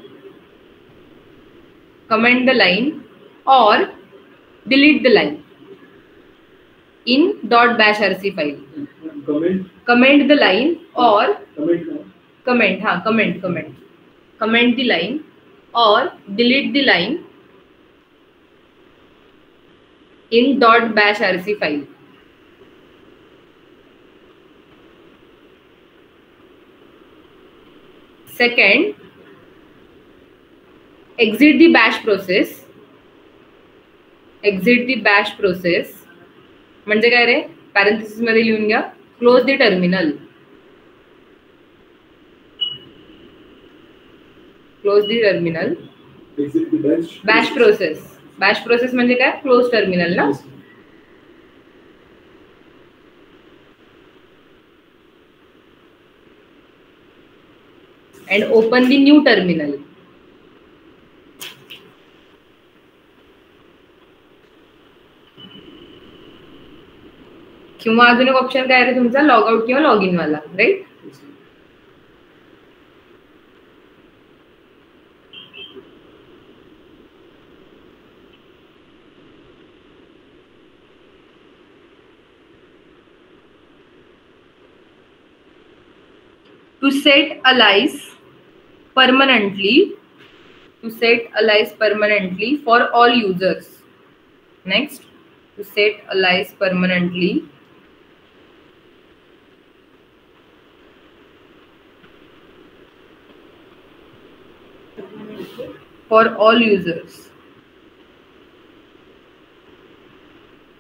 or delete the line in dot bash rc file. Comment the line or comment the line or delete the line in dot bash rc file. Second, exit the bash process. Exit the bash process म्हणजे काय रे, पॅरेंथेसिस मध्ये लिहून घ्या close the terminal. Close the terminal, Bash process. Bash process म्हणजे काय, क्लोज टर्मिनल ना. and open the new terminal. किंवा अजून एक ऑप्शन काय आहे तुमचा, लॉग आउट किंवा लॉग इन वाला, right. To set alias permanently, to set alias permanently for all users. Next, to set alias permanently for all users.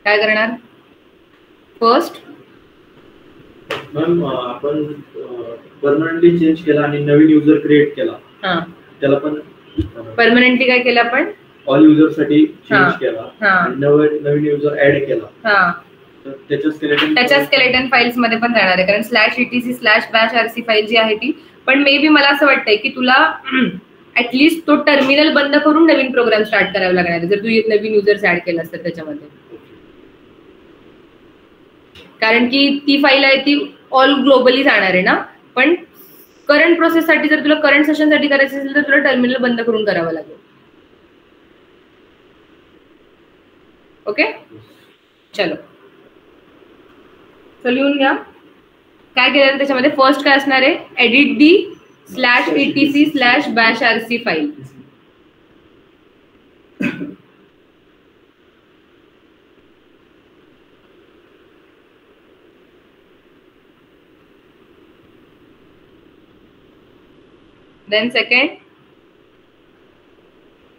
काय करणार, फर्स्ट मॅम आपण परमनंटली चेंज केला आणि नवीन युजर क्रिएट केला, त्याला पण परमनंटली काय केलं आपण, ऑल युजर साठी चेंज केला आणि नवीन युजर ऍड केला. त्याच्या स्केलेटन फाइल्स मध्ये पण जाणार आहे, कारण /etc/bash/rc फाईल जी आहे ती. पण मे बी मला असं वाटतंय की तुला ऍटलीस्ट तो टर्मिनल बंद करून नवीन प्रोग्राम स्टार्ट करावा लागणार आहे जर तू नवीन युजर्स ऍड केला तर त्याच्यामध्ये. कारण की ती फाईल आहे ती ऑल ग्लोबली जाणार आहे ना. पण करंट प्रोसेससाठी जर तुला करंट सेशनसाठी करायचं असेल तर तुला टर्मिनल बंद करून करावं लागेल. ओके, चलो लिहून घ्या काय केलं त्याच्यामध्ये. फर्स्ट काय असणार आहे, edit the /etc/bashrc file. Then second,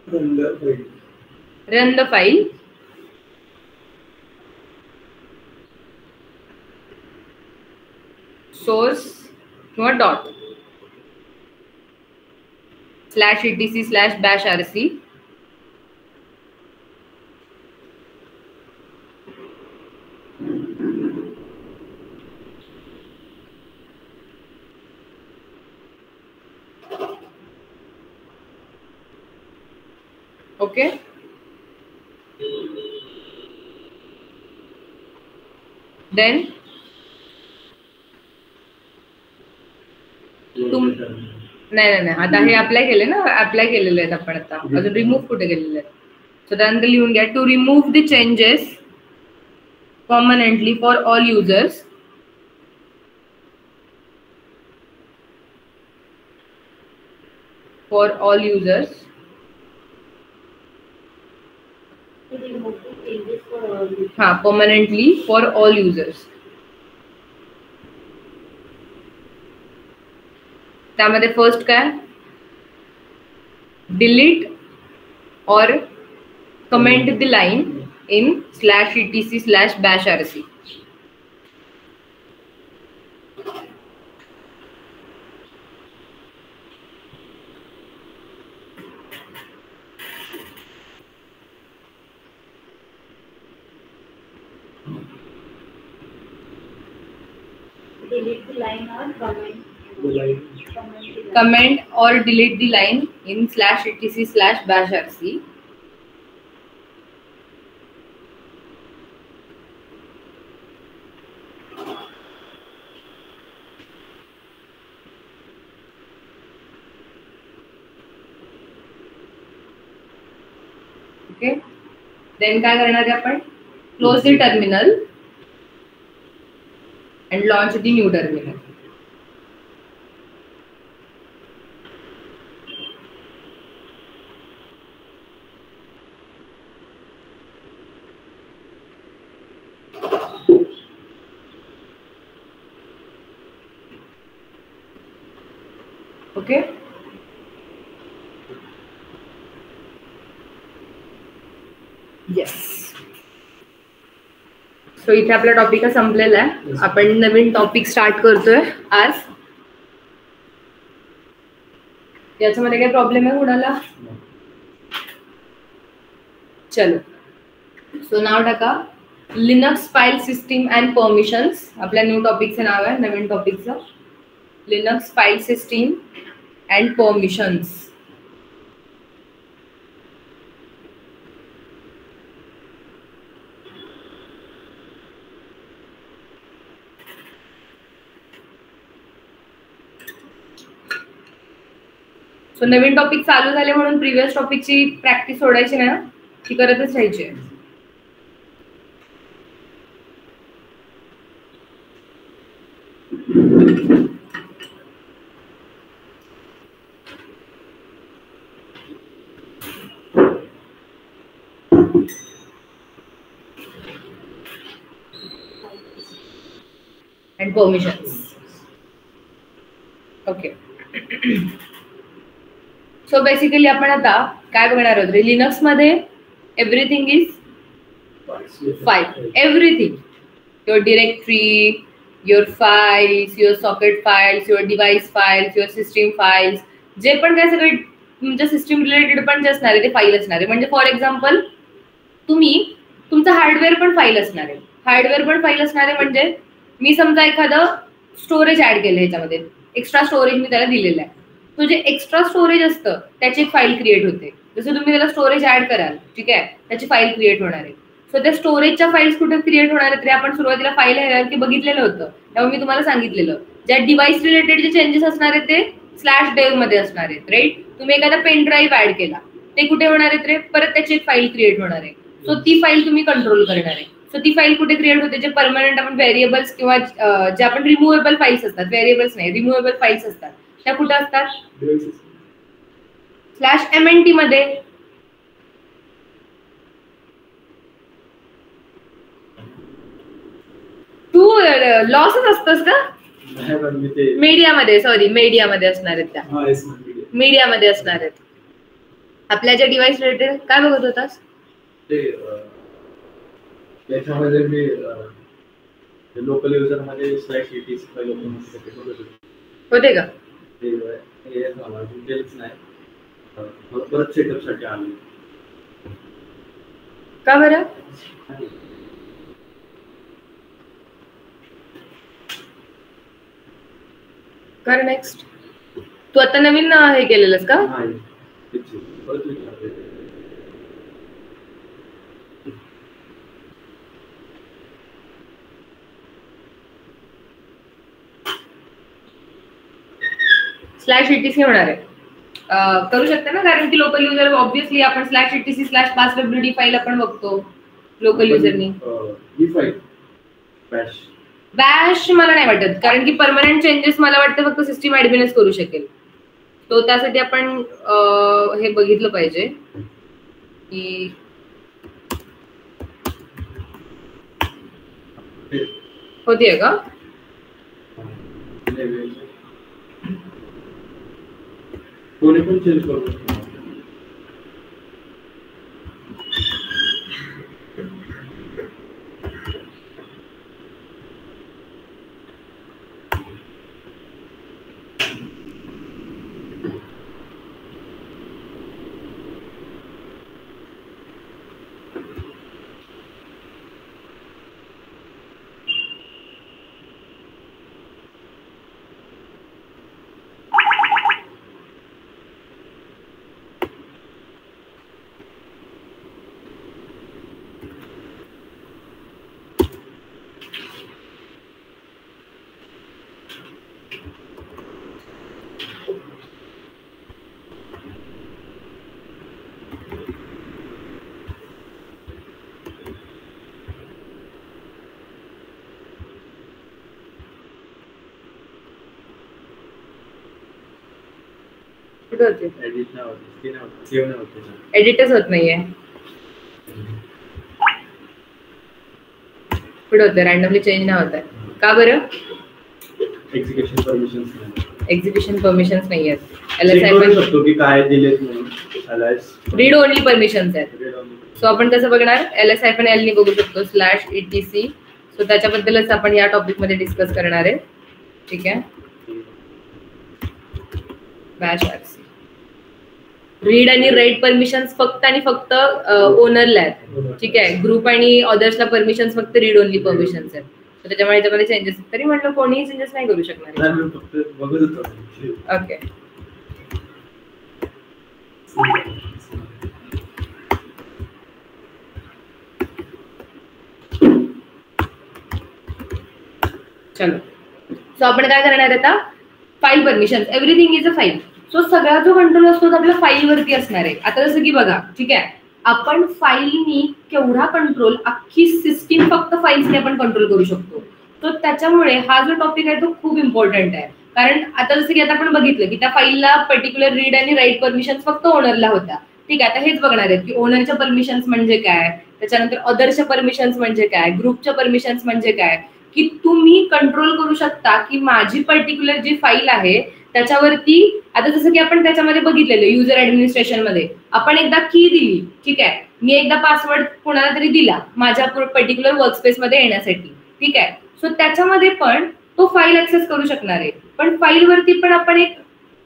run the file. Source किंवा dot /etc/bashrc. Okay. Then नाही आता हे अप्लाय केले ना, अप्लाय केलेले आहेत आपण आता, अजून रिमूव्ह कुठे केलेले आहेत. सो त्यानंतर लिहून घ्या, to remove the changes permanently for all users. For all users. हाँ, परमनंटली फॉर ऑल युजर्स. त्यामध्ये फर्स्ट काय, delete or comment the line in /etc/bashrc. delete the line or comment or delete the line in /etc/bashrc. Okay, then काय करणार आहे आपण, close the terminal and launch the new terminal. Okay. Yes. So इथे आपला टॉपिक संपलेला आहे. आपण नवीन टॉपिक स्टार्ट करतोय आज. याच्यामध्ये काही प्रॉब्लेम आहे कुणाला? चलो, सो नाव टाका Linux file system and permissions. आपल्या न्यू टॉपिकचं नाव आहे, नवीन टॉपिकचं Linux file system and permissions. So नवीन टॉपिक चालू झाले म्हणून प्रिव्हियस टॉपिकची प्रॅक्टिस सोडायची नाही, ती करतच राहायची. And permissions. Okay, so basically आपण आता काय बघणार आहोत, लिनक्स मध्ये everything is file. Everything, your directory, your files, your socket files, your device files, your system files, जे पण काय सगळे तुमच्या सिस्टीम रिलेटेड पण जे असणार आहे ते फाईल असणार आहे. म्हणजे फॉर एक्झाम्पल तुमचं हार्डवेअर पण फाईल असणार आहे. हार्डवेअर पण फाईल असणार आहे म्हणजे मी समजा एखादं स्टोरेज ऍड केलं, ह्याच्यामध्ये एक्स्ट्रा स्टोरेज मी त्याला दिलेलं आहे, तो जे एक्स्ट्रा स्टोरेज असतं त्याची एक फाईल क्रिएट होते. जसं तुम्ही त्याला स्टोरेज ऍड कराल, ठीक आहे, त्याची फाईल क्रिएट होणार आहे. सो त्या स्टोरेजच्या फाईल्स कुठे क्रिएट होणार आहेत रे? आपण सुरुवातीला फाईल हायरार्की बघितलेलं होतं, तेव्हा मी तुम्हाला सांगितलेलं ज्या डिव्हाइस रिलेटेड जे चेंजेस असणार आहेत ते /dev मध्ये असणार आहेत, राईट? तुम्ही एखादा पेन ड्राईव्ह ऍड केला, ते कुठे होणार आहेत रे? परत त्याची एक फाईल क्रिएट होणार आहे. सो ती फाईल तुम्ही कंट्रोल करणार आहे. सो ती फाईल कुठे क्रिएट होते? जे परमनंट आपण व्हेरिएबल्स किंवा जे आपण रिमुव्हेबल फाईल्स असतात, व्हेरिएबल्स नाही, रिमुव्हेबल फाईल्स असतात, त्या कुठे असतात? /mnt मध्ये. तू लॉसच असतोस का? मीडियामध्ये, सॉरी, मीडियामध्ये असणार आहेत त्या, मीडियामध्ये असणार आहेत. आपल्या ज्या डिव्हाइस रिलेटेड काय बघत होतास? त्याच्यामध्ये मी लोकल युजर मध्ये /etc फाईल ओपन होते का? डिटेल्स नाही, परत सेटअप साठी आले. का बरं? कर नेक्स्ट. तू आता नवीन हे केलेलंस का? /etc होणार आहे. करू शकता ना, कारण की लोकल युजर ऑब्विसली आपण /etc/passwd फाईल आपण बघतो लोकल युजरनी. बॅश मला नाही वाटत, कारण की परमनंट चेंजेस मला वाटतं फक्त सिस्टीम ऍडमिनच करू शकेल. तो त्यासाठी आपण हे बघितलं पाहिजे की होतीये का. कोणी पण चेंज करू शकतो. एडिटच होत नाहीये. पुढे होते रॅन्डमली चेंज नाही होत आहे. का बरं? एक्झिक्युशन परमिशन्स नाही आहेत. रीड ओनली परमिशन्स आहेत. सो आपण कसं बघणार? ls-l नी बघू शकतो /etc. सो त्याच्याबद्दलच आपण या टॉपिक मध्ये डिस्कस करणार आहे. ठीक आहे. /rc रीड आणि राईट परमिशन्स फक्त आणि फक्त ओनरला आहेत. ठीक आहे. ग्रुप आणि अदर्सला परमिशन्स फक्त रीड ओनली परमिशन्स आहेत. त्याच्यामुळे याच्यामध्ये चेंजेस तरी म्हटलं कोणीही चेंजेस नाही करू शकणार. ओके. चलो. सो आपण काय करणार आता? File permissions. Everything is a file. So सगळा जो कंट्रोल असतो तो आपल्या फाईलवरती असणार आहे. आता जसं की बघा, ठीक आहे, आपण फाईलनी केवढा कंट्रोल, अख्खी सिस्टीम फक्त फाईल्सने आपण कंट्रोल करू शकतो. तो त्याच्यामुळे हा जो टॉपिक आहे तो खूप इम्पॉर्टंट आहे. कारण आता जसं की आता आपण बघितलं की त्या फाईलला पर्टिक्युलर रीड आणि राईट परमिशन्स फक्त ओनरला होत्या. ठीक आहे. आता हेच बघणार आहेत की ओनरच्या परमिशन्स म्हणजे काय, त्याच्यानंतर अदरच्या परमिशन्स म्हणजे काय, ग्रुपच्या परमिशन्स म्हणजे काय, की तुम्ही कंट्रोल करू शकता की माझी पर्टिक्युलर जी फाईल आहे त्याच्यावरती. आता जसं की आपण त्याच्यामध्ये बघितलेलं युजर ऍडमिनिस्ट्रेशन मध्ये आपण एकदा की दिली. ठीक आहे. मी एकदा पासवर्ड कोणाला तरी दिला माझ्या पर्टिक्युलर वर्कस्पेस मध्ये येण्यासाठी. ठीक आहे. सो त्याच्यामध्ये पण तो फाईल ऍक्सेस करू शकणार आहे. पण फाईलवरती पण आपण एक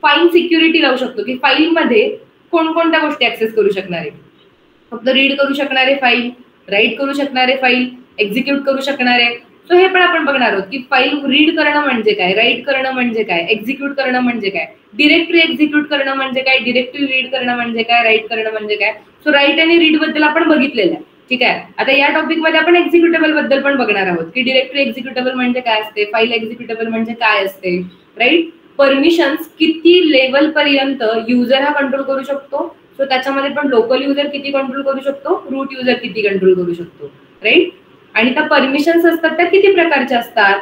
फाईन सिक्युरिटी लावू शकतो की फाईलमध्ये कोणकोणत्या गोष्टी ऍक्सेस करू शकणार आहे. फक्त रीड करू शकणारे फाईल, राईट करू शकणारे फाईल, एक्झिक्यूट करू शकणारे. सो हे पण आपण बघणार आहोत की फाईल रीड करणं म्हणजे काय, राईट करणं म्हणजे काय, एक्झिक्यूट करणं म्हणजे काय, डिरेक्टरी एक्झिक्यूट करणं म्हणजे काय, डिरेक्टरी रीड करणं म्हणजे काय, राईट करणं म्हणजे काय. सो राईट आणि रीड बद्दल आपण बघितलेलं आहे. ठीक आहे. आता या टॉपिक मध्ये आपण एक्झिक्युटेबल बद्दल पण बघणार आहोत की डिरेक्टरी एक्झिक्युटेबल म्हणजे काय असते, फाईल एक्झिक्युटेबल म्हणजे काय असते, राईट. परमिशन्स किती लेवल पर्यंत युजर हा कंट्रोल करू शकतो, सो त्याच्यामध्ये पण लोकल युजर किती कंट्रोल करू शकतो, रूट युजर किती कंट्रोल करू शकतो, राईट. आणि त्या परमिशन्स असतात त्या किती प्रकारच्या असतात,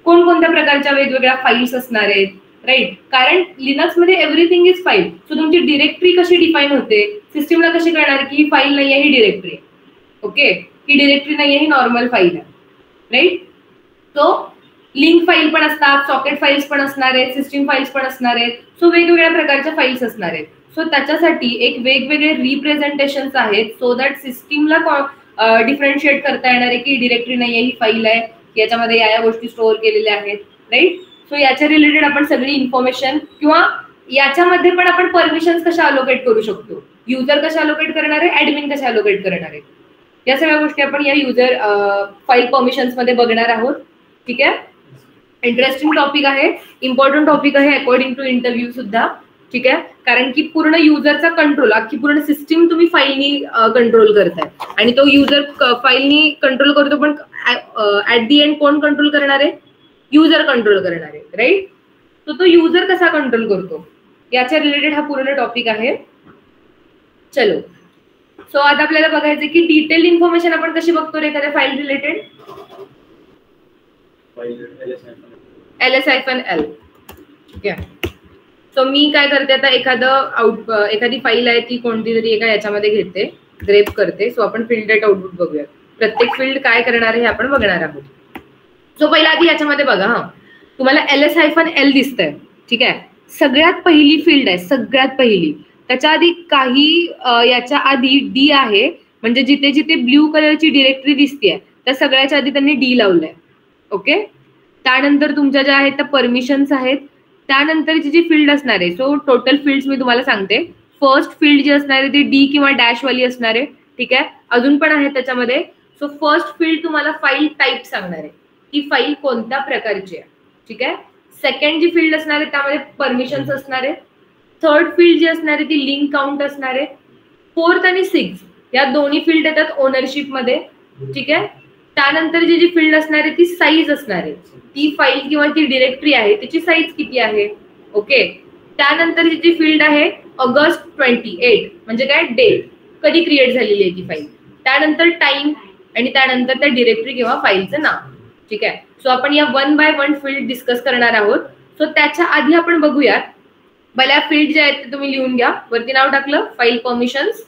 कोणकोणत्या प्रकारच्या वेगवेगळ्या फाईल्स असणार आहेत, राईट. कारण लिनक्स मध्ये एव्हरीथिंग इज फाईल. सो तुमची डिरेक्टरी कशी डिफाईन होते, सिस्टमला कशी कळणार की ही फाईल नाही आहे, ही डिरेक्टरी, ओके, ही डिरेक्टरी नाही आहे, ही नॉर्मल फाईल आहे, राईट. सो लिंक फाईल पण असतात, सॉकेट फाईल्स पण असणार आहेत, सिस्टीम फाईल्स पण असणार आहेत, सो वेगवेगळ्या प्रकारच्या फाईल्स असणार आहेत. सो त्याच्यासाठी एक वेगवेगळे रिप्रेझेंटेशन्स आहेत सो दॅट सिस्टीमला डिफरन्शिएट करता येणार आहे की डिरेक्टरी नाही आहे, ही फाईल आहे, याच्यामध्ये या गोष्टी स्टोअर केलेल्या आहेत, राईट. सो याच्या रिलेटेड आपण सगळी इन्फॉर्मेशन किंवा याच्यामध्ये पण आपण परमिशन्स कशा अलोकेट करू शकतो, युजर कशा अलोकेट करणार आहे, ऍडमिन कशा अलोकेट करणार आहे, या सगळ्या गोष्टी आपण या युजर फाईल परमिशन्स मध्ये बघणार आहोत. ठीक आहे. इंटरेस्टिंग टॉपिक आहे, इम्पॉर्टंट टॉपिक आहे अकॉर्डिंग टू इंटरव्ह्यू सुद्धा. ठीक आहे. कारण की पूर्ण युजरचा कंट्रोल, अख्खी पूर्ण सिस्टीम तुम्ही फाईलनी कंट्रोल करताय आणि तो युजर फाईलनी कंट्रोल करतो, पण ऍट दी एंड कोण कंट्रोल करणार आहे, युजर कंट्रोल करणार आहे, राईट. तो युजर कसा कंट्रोल करतो याच्या रिलेटेड हा पूर्ण टॉपिक आहे. चलो, सो आता आपल्याला बघायचं की डिटेल इन्फॉर्मेशन आपण कशी बघतो रे एखाद्या फाईल रिलेटेड. ls-l. ठीक आहे. सो मी काय करते आता, एखादी फाईल आहे ती कोणती तरी एका याच्यामध्ये घेते, ग्रेप करते. सो आपण फील्ड डॉट आउटपुट बघूया. प्रत्येक फील्ड काय करणार आहे हे आपण बघणार आहोत. सो पहिला आधी याच्यामध्ये बघा, हा तुम्हाला ls-l दिसतंय. ठीक आहे. सगळ्यात पहिली फील्ड आहे, सगळ्यात पहिली. त्याच्या आधी काही याच्या आधी डी आहे, म्हणजे जिथे जिथे ब्ल्यू कलरची डिरेक्टरी दिसतेय त्या सगळ्याच्या आधी त्यांनी डी लावलंय, ओके. त्यानंतर तुमच्या ज्या आहेत त्या परमिशन्स आहेत, त्यानंतरची जी फील्ड असणार आहे, सो टोटल फील्ड्स मी तुम्हाला सांगते. फर्स्ट फील्ड जी असणार आहे ती डी किंवा डॅश वाली असणार आहे, ठीक आहे. अजून पण आहे त्याच्यामध्ये. सो फर्स्ट फील्ड तुम्हाला फाईल टाईप सांगणार आहे, ती फाईल कोणत्या प्रकारची आहे, ठीक आहे. सेकंड जी फील्ड असणार आहे त्यामध्ये परमिशन्स असणार आहे. थर्ड फील्ड जी असणार आहे ती लिंक काउंट असणार आहे. फोर्थ आणि सिक्स या दोन्ही फील्ड येतात ओनरशिप मध्ये, ठीक आहे. त्यानंतर जी फील्ड असणार आहे ती साईज असणार आहे, ती फाईल किंवा ती डिरेक्टरी आहे त्याची साईज किती आहे, ओके. त्यानंतर जी फील्ड आहे ऑगस्ट 28 म्हणजे काय, डेट, कधी क्रिएट झालेली आहे ती फाईल. त्यानंतर टाइम आणि त्यानंतर त्या डिरेक्टरी किंवा फाईलचं नाव, ठीक आहे. सो आपण या 1 बाय 1 फील्ड डिस्कस करणार आहोत. सो त्याच्या आधी आपण बघूया, पहिल्या फील्ड जे आहेत ते तुम्ही लिहून घ्या. वरती नाव टाकलं फाईल परमिशन्स,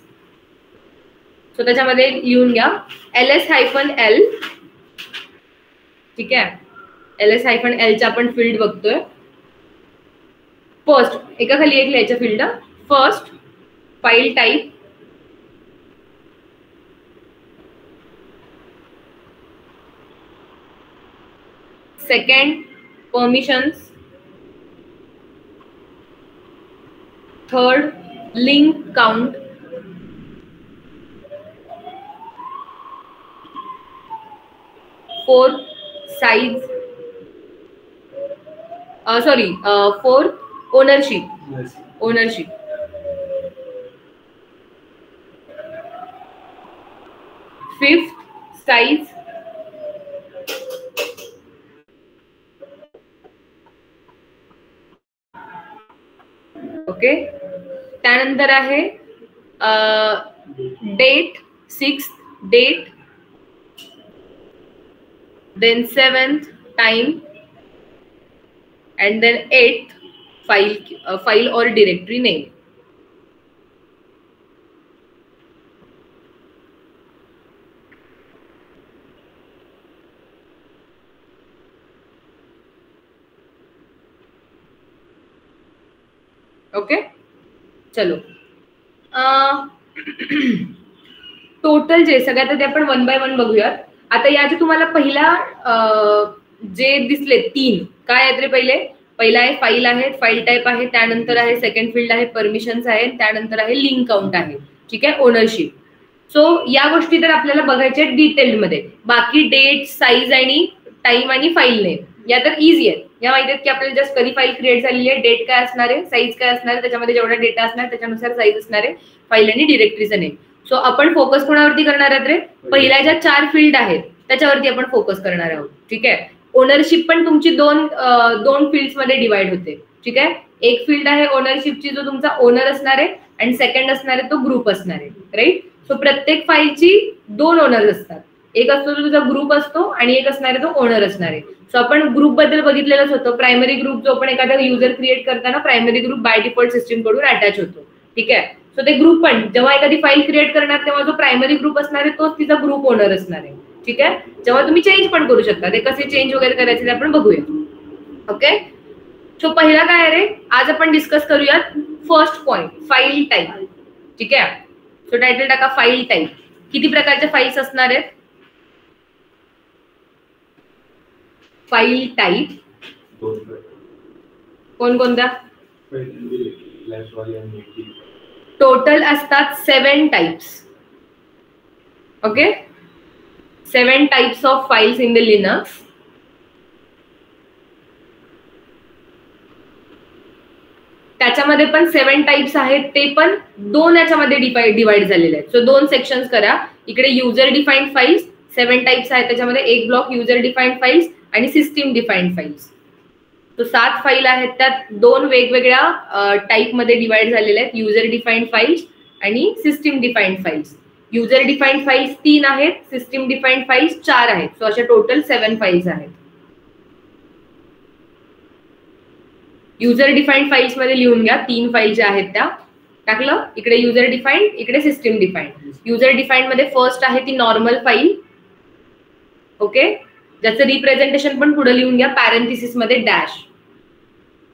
सो त्याच्यामध्ये लिहून घ्या ls-l. ठीक आहे. ls-l च्या आपण फील्ड बघतोय. फर्स्ट एका खाली एक लिहायच्या field. First file type, second permissions, third link count, fourth size, fourth ownership, fifth size, okay. त्यानंतर आहे date, 6th date, then 7th time, and then 8th file or directory name. Okay. चलो, टोटल जे सगळ्यात आधी आपण 1 बाय 1 बघूयात. आता याचे तुम्हाला पहिला जे दिसले 3 काय आहेत रे, पहिला आहे फाईल आहे, फाईल टाईप आहे, त्यानंतर आहे सेकंड फील्ड आहे, परमिशन्स आहे, त्यानंतर आहे लिंक काउंट आहे, ठीक आहे, ओनरशिप. सो या गोष्टी तर आपल्याला बघायच्या डिटेल मध्ये. बाकी डेट, साईज आणि टाइम आणि फाईल नेम या तर इझी आहेत. या माहिती आहेत की आपल्याला जस्ट कधी फाईल क्रिएट झालेली आहे, डेट काय असणार आहे, साईज काय असणार आहे, त्याच्यामध्ये जेवढा डेटा असणार त्याच्यानुसार साईज असणार आहे, फाईल आणि डिरेक्टरीचं नेम. सो आपण फोकस कोणावरती करणार आहात रे? पहिल्या ज्या 4 फील्ड आहेत त्याच्यावरती आपण फोकस करणार आहोत. ठीक आहे. ओनरशिप पण तुमची दोन फील्ड्स मध्ये डिवाइड होते. ठीक आहे. एक फील्ड आहे ओनरशिपची जो तुमचा ओनर असणार आहे आणि सेकंड असणार आहे तो ग्रुप असणार आहे. राईट. सो प्रत्येक फाईलची 2 ओनर्स असतात. एक असतो तो तुझा ग्रुप असतो आणि एक असणार आहे तो ओनर असणार आहे. सो आपण ग्रुप बद्दल बघितलेलंच होतं. प्रायमरी ग्रुप जो आपण एखादा युजर क्रिएट करताना primary group by default system कडून अटॅच होतो. ठीक आहे. सो ते ग्रुप पण जेव्हा एखादी फाईल क्रिएट करणार तेव्हा जो प्रायमरी ग्रुप असणार आहे तोच तिचा ग्रुप ओनर असणार आहे. ठीक आहे. जेव्हा तुम्ही चेंज पण करू शकता. ते कसे चेंज वगैरे करायचे ते आपण बघूया. ओके. सो पहिला काय रे, आज आपण डिस्कस करूयात फर्स्ट पॉइंट, फाईल टाईप. ठीक आहे. सो टायटल टाका फाईल टाईप. किती प्रकारच्या फाईल्स असणार आहेत? फाईल टाईप कोणकोणत्या? टोटल असतात 7 types. Okay. 7 types of files in the Linux. त्याच्यामध्ये पण 7 टाइप्स आहेत. ते पण 2 याच्यामध्ये डिवाइड झालेले आहेत. सो 2 सेक्शन्स करा. इकडे युजर डिफाईन्ड फाइल्स 7 टाइप्स आहेत. त्याच्यामध्ये एक ब्लॉक युजर डिफाईन्ड फाइल्स आणि सिस्टीम डिफाईन्ड फाइल्स. तो 7 फाईल आहेत. त्यात 2 वेगवेगळ्या टाईप मध्ये डिवाइड झालेल्या आहेत. युजर डिफाईन्ड फाइल्स आणि system defined files. User defined files 3 आहेत. सिस्टीम डिफाईन्ड फाइल्स 4 आहेत. सो अशा टोटल 7 फाइल्स आहेत. युजर डिफाईन्ड फाइल्स मध्ये लिहून घ्या 3 फाईल ज्या आहेत त्या. टाकलं. इकडे युजर डिफाईन्ड, इकडे सिस्टीम डिफाईन्ड. युजर डिफाईन्ड मध्ये फर्स्ट आहे ती नॉर्मल फाईल. ओके. ज्याचं रिप्रेझेंटेशन पण पुढे लिहून घ्या पॅरेंथेसिस मध्ये dash.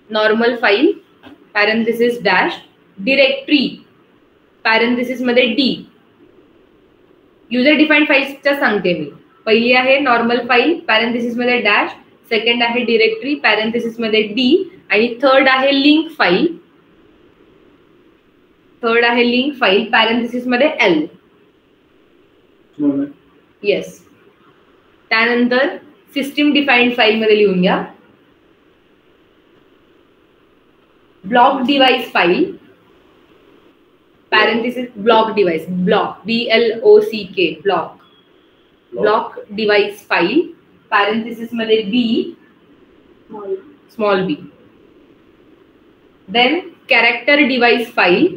Normal file parenthesis dash. Directory parenthesis मध्ये डी. युजर डिफाईन्ड फाईल्सच्या सांगते मी. पहिली आहे नॉर्मल फाईल पॅरेंथेसिस मध्ये डॅश. सेकंड आहे डिरेक्टरी पॅरेंथेसिस मध्ये डी आणि थर्ड आहे लिंक फाईल. पॅरेंथेसिस मध्ये एल. येस. त्यानंतर सिस्टीम डिफाईन्ड फाईल मध्ये लिहून घ्या block device file. Parenthesis block device. Block BLOCK block device file. Parenthesis मध्ये B small B. Then character device file.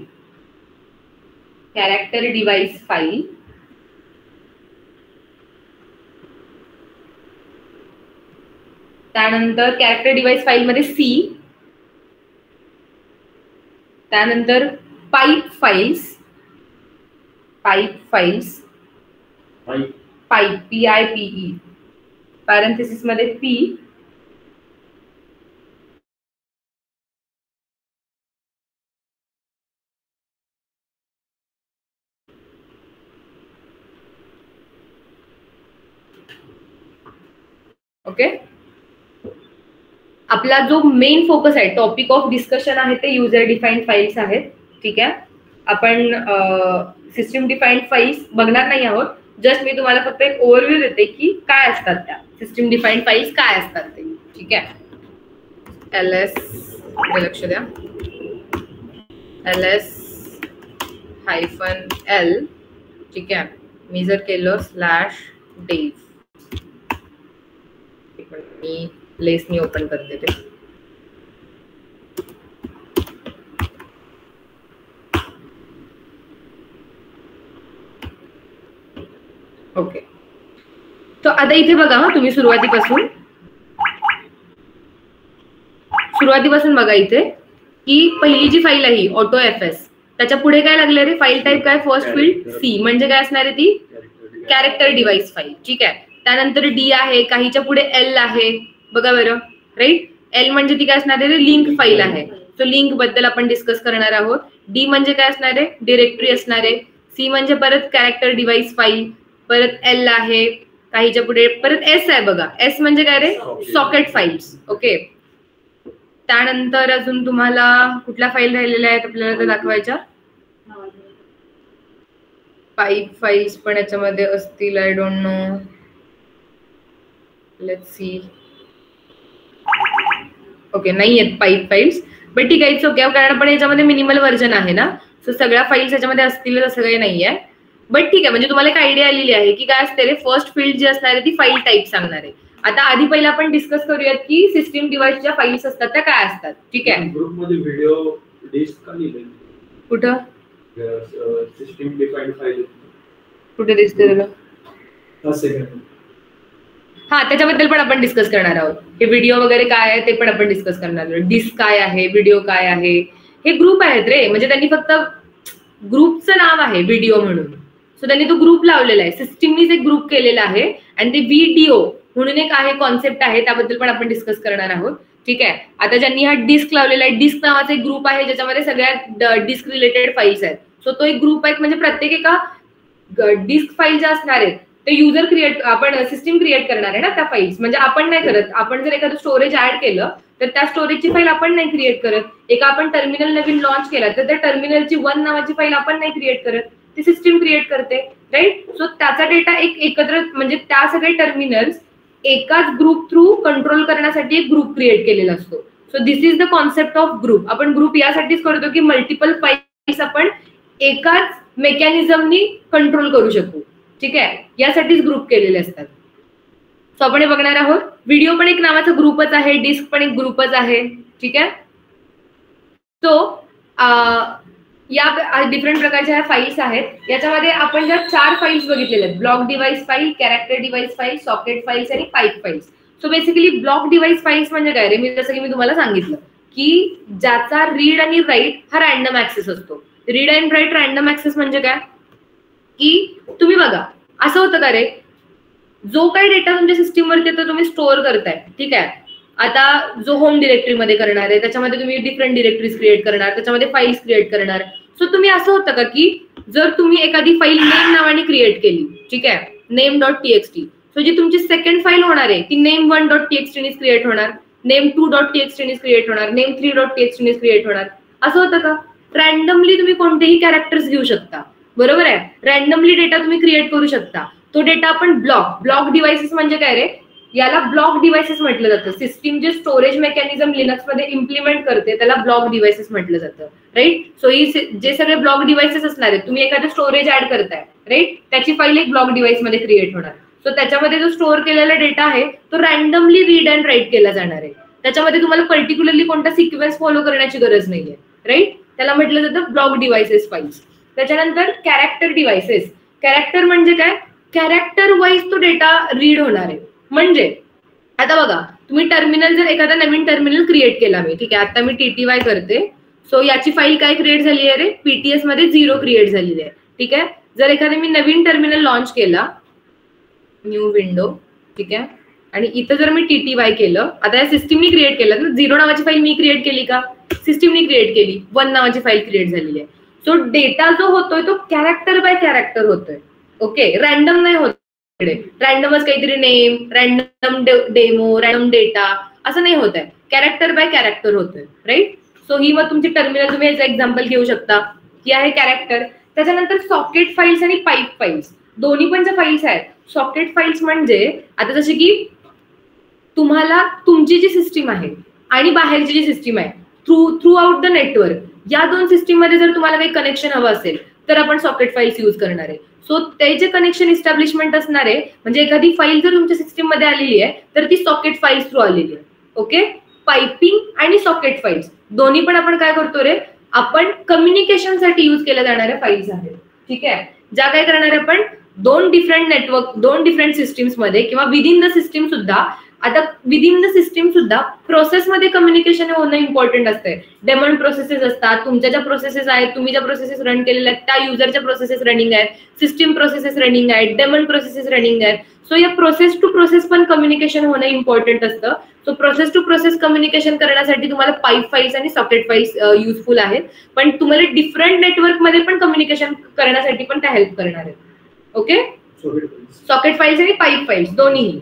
त्यानंतर कॅरेक्टर डिव्हाइस फाईल मध्ये सी. त्यानंतर पाईप फाइल्स. PIPE पॅरेंथेसिस मध्ये पी. ओके. आपला जो मेन फोकस आहे, टॉपिक ऑफ डिस्कशन आहे ते युजर डिफाईन्ड फाइल्स आहेत. ठीक आहे. आपण सिस्टीम डिफाईन्ड फाइल्स बघणार नाही आहोत. जस्ट मी तुम्हाला फक्त एक ओव्हरव्ह्यू देते की काय असतात त्या सिस्टीम डिफाईन्ड फाइल्स काय असतात ते. ठीक आहे. LS लक्ष द्या. LS-L. ठीक आहे. मी जर केलं /dev. मी लेसनी ओपन करते ते. ओके. तो आता इथे बघा हा, तुम्ही सुरुवातीपासून बघा इथे की पहिली जी फाईल आहे ऑटो FS त्याच्या पुढे काय लागले रे? फाईल टाईप काय? First field C. म्हणजे काय असणार आहे ती? Character device file. ठीक आहे. त्यानंतर डी आहे. काहीच्या पुढे एल आहे. बघा बरं. राईट. एल म्हणजे ती काय असणार आहे? लिंक फाईल आहे. सो लिंक बद्दल आपण डिस्कस करणार आहोत. डी म्हणजे काय असणार आहे? डिरेक्टरी असणार आहे. सी म्हणजे परत कॅरेक्टर डिव्हाइस फाईल. परत एल आहे. काहीच्या पुढे परत एस आहे. बघा एस म्हणजे काय रे? Socket files. ओके. त्यानंतर अजून तुम्हाला कुठल्या फाईल राहिलेल्या आहेत आपल्याला ते दाखवायच्या? पाईप फाईल्स पण याच्यामध्ये असतील. I don't know. Let's see. Okay. नाही आहेत पाईप फाईल्स. बट ठीक आहे. It's okay. कारण पण याच्यामध्ये मिनिमल व्हर्जन आहे ना. सो सगळ्या फाईल्स याच्यामध्ये असतील असं काही नाहीये. बट ठीक आहे, म्हणजे तुम्हाला एक आयडिया आलेली आहे की काय असते रे, फर्स्ट फील्ड जी असणार आहे ती फाईल टाईप सांगणार आहे. आता आधी पहिला आपण डिस्कस करूयात की सिस्टीम डिव्हाइसच्या फाईल्स असतात त्या काय असतात. ठीक आहे, ग्रुपमध्ये व्हिडिओ डिस्क का लिहिलंय? कुठं सिस्टीम डिफाइंड फाईल कुठे दिसते तुला? हा, त्याच्याबद्दल पण आपण डिस्कस करणार आहोत. हे व्हिडिओ वगैरे काय आहे ते पण आपण डिस्कस करणार आहोत. डिस्क काय आहे, व्हिडिओ काय आहे, हे ग्रुप आहेत रे. म्हणजे त्यांनी फक्त ग्रुपचं नाव आहे व्हिडिओ म्हणून, सो त्यांनी तो ग्रुप लावलेला आहे. सिस्टीमनीच एक ग्रुप केलेला आहे आणि ते व्हिडिओ म्हणून एक आहे, कॉन्सेप्ट आहे, त्याबद्दल पण आपण डिस्कस करणार आहोत. ठीक आहे, आता ज्यांनी हा डिस्क लावलेला आहे, डिस्क नावाचा एक ग्रुप आहे ज्याच्यामध्ये सगळ्या डिस्क रिलेटेड फाईल्स आहेत. सो तो एक ग्रुप आहे, म्हणजे प्रत्येक एका डिस्क फाईल ज्या असणार आहेत ते युजर क्रिएट, आपण सिस्टीम क्रिएट करणार आहे ना त्या फाईल्स. म्हणजे आपण नाही करत. आपण जर एखादं स्टोरेज ऍड केलं तर त्या स्टोरेजची फाईल आपण नाही क्रिएट करत. एका आपण टर्मिनल नवीन लॉन्च केला तर त्या टर्मिनलची 1 नावाची फाईल आपण नाही क्रिएट करत, ती सिस्टीम क्रिएट करते, राईट. सो त्याचा डेटा एक एकत्र, म्हणजे त्या सगळे टर्मिनल्स एकाच ग्रुप थ्रू कंट्रोल करण्यासाठी एक ग्रुप क्रिएट केलेला असतो. So this is the concept of group. आपण ग्रुप यासाठीच करतो की मल्टिपल फाईल्स आपण एकाच मेकॅनिझमनी कंट्रोल करू शकू. ठीक आहे, यासाठीच ग्रुप केलेले असतात. सो आपण हे बघणार आहोत. व्हिडिओ पण एक नावाचा ग्रुपच आहे, डिस्क पण एक ग्रुपच आहे. ठीक आहे, सो या डिफरंट प्रकारच्या फाईल्स आहेत. याच्यामध्ये आपण जर 4 फाईल्स बघितलेल्या आहेत, block device file, character device file, socket files आणि pipe files. So basically block device files म्हणजे काय रे, जसं की मी तुम्हाला सांगितलं की ज्याचा रीड आणि राईट हा रॅन्डम ऍक्सेस असतो. Read and write random access म्हणजे काय की तुम्ही बघा, असं होतं का रे, जो काही डेटा तुमच्या सिस्टीमवरती तो तुम्ही स्टोअर करताय. ठीक आहे, आता जो होम डिरेक्टरीमध्ये करणार आहे त्याच्यामध्ये तुम्ही डिफरंट डिरेक्टरीज क्रिएट करणार, त्याच्यामध्ये फाईल्स क्रिएट करणार. सो तुम्ही असं होतं का की जर तुम्ही एखादी फाईल नेम नावाने क्रिएट केली, ठीक आहे, name.txt, सो जी तुमची सेकंड फाईल होणार आहे ती name1.txt ने क्रिएट होणार, name2.txt ने क्रिएट होणार, name3.txt ने क्रिएट होणार. असं होतं का? रॅन्डमली तुम्ही कोणतेही कॅरेक्टर्स घेऊ शकता, बरोबर आहे. रॅन्डमली डेटा तुम्ही क्रिएट करू शकता. तो डेटा आपण ब्लॉक डिव्हाइसेस म्हणजे काय रे, याला ब्लॉक डिव्हाइसेस म्हटलं जातं. सिस्टीम जे स्टोरेज मेकॅनिझम लिनक्स मध्ये इम्प्लिमेंट करते त्याला ब्लॉक डिव्हाइसेस म्हटलं जातं, राईट. सो ही जे सगळे ब्लॉक डिव्हाइसेस असणार आहेत, तुम्ही एखादं स्टोरेज ऍड करताय, राईट, त्याची फाईल एक ब्लॉक डिव्हाइस मध्ये क्रिएट होणार. सो त्याच्यामध्ये जो स्टोअर केलेला डेटा आहे तो रॅन्डमली रीड अँड राईट केला जाणार आहे. त्याच्यामध्ये तुम्हाला पर्टिक्युलरली कोणता सिक्वेन्स फॉलो करण्याची गरज नाहीये, राईट. त्याला म्हटलं जातं ब्लॉक डिव्हाइसेस फाईल्स. त्याच्यानंतर कॅरेक्टर डिव्हाइसेस. कॅरेक्टर म्हणजे काय, कॅरेक्टर वाईज तो डेटा रीड होणार आहे. म्हणजे आता बघा, तुम्ही टर्मिनल, जर एखादा नवीन टर्मिनल क्रिएट केला मी, ठीक आहे, आता मी TTY करते. सो याची फाईल काय क्रिएट झाली आहे रे, PTS मध्ये 0 क्रिएट झालेली आहे. ठीक आहे, जर एखादा मी नवीन टर्मिनल लॉन्च केला, न्यू विंडो, ठीक आहे, आणि इथं जर मी TTY केलं, आता या सिस्टीमनी क्रिएट केलं ना, 0 नावाची फाईल मी क्रिएट केली का, सिस्टीमनी क्रिएट केली, 1 नावाची फाईल क्रिएट झालेली आहे. सो डेटा जो होतोय तो कॅरेक्टर बाय कॅरेक्टर होतोय. ओके, रॅन्डम नाही होत. रॅन्डमच काहीतरी name, random demo, random data असं नाही होत आहे. कॅरेक्टर बाय कॅरेक्टर होतोय, राईट. सो ही मग तुमची टर्मिनल, तुम्ही याचं एक्झाम्पल घेऊ शकता की आहे कॅरेक्टर. त्याच्यानंतर सॉकेट फाईल्स आणि पाईप फाईल्स, दोन्ही पण ज्या फाईल्स आहेत. सॉकेट फाईल्स म्हणजे आता जसे की तुम्हाला तुमची जी सिस्टीम आहे आणि बाहेरची जी सिस्टीम आहे, थ्रू आउट द नेटवर्क, या 2 सिस्टीम मध्ये जर तुम्हाला काही कनेक्शन हवं असेल तर आपण सॉकेट फाईल्स यूज करणार आहे. सो त्याचे कनेक्शन इस्टॅब्लिशमेंट असणार आहे. म्हणजे एखादी फाईल जर तुमच्या सिस्टीम मध्ये आलेली आहे तर ती सॉकेट फाईल्स थ्रू आलेली आहे. ओके, पायपिंग आणि सॉकेट फाईल्स दोन्ही पण आपण काय करतो रे, आपण कम्युनिकेशनसाठी यूज केल्या जाणाऱ्या फाईल्स आहेत. ठीक आहे, ज्या काय करणार आहे आपण 2 डिफरंट नेटवर्क, 2 डिफरंट सिस्टीम्स मध्ये किंवा विदिन द सिस्टीम सुद्धा, आता विदिन द सिस्टीम सुद्धा प्रोसेसमध्ये कम्युनिकेशन होणं इम्पॉर्टंट असते. डेमॉन प्रोसेसेस असतात, तुमच्या ज्या प्रोसेसेस आहेत, तुम्ही ज्या प्रोसेसेस रन केलेल्या आहेत त्या युजरच्या प्रोसेसेस रनिंग आहेत, सिस्टीम प्रोसेसेस रनिंग आहेत, डेमॉन प्रोसेसेस रनिंग आहेत. सो या प्रोसेस टू प्रोसेस पण कम्युनिकेशन होणं इम्पॉर्टंट असतं. So process to process communication करण्यासाठी तुम्हाला पाईप फाईल्स आणि सॉकेट फाईल्स युजफुल आहेत. पण तुम्हाला डिफरंट नेटवर्कमध्ये पण कम्युनिकेशन करण्यासाठी पण त्या हेल्प करणार आहेत. ओके, सॉकेट फाईल्स आणि पाईप फाईल्स दोन्ही.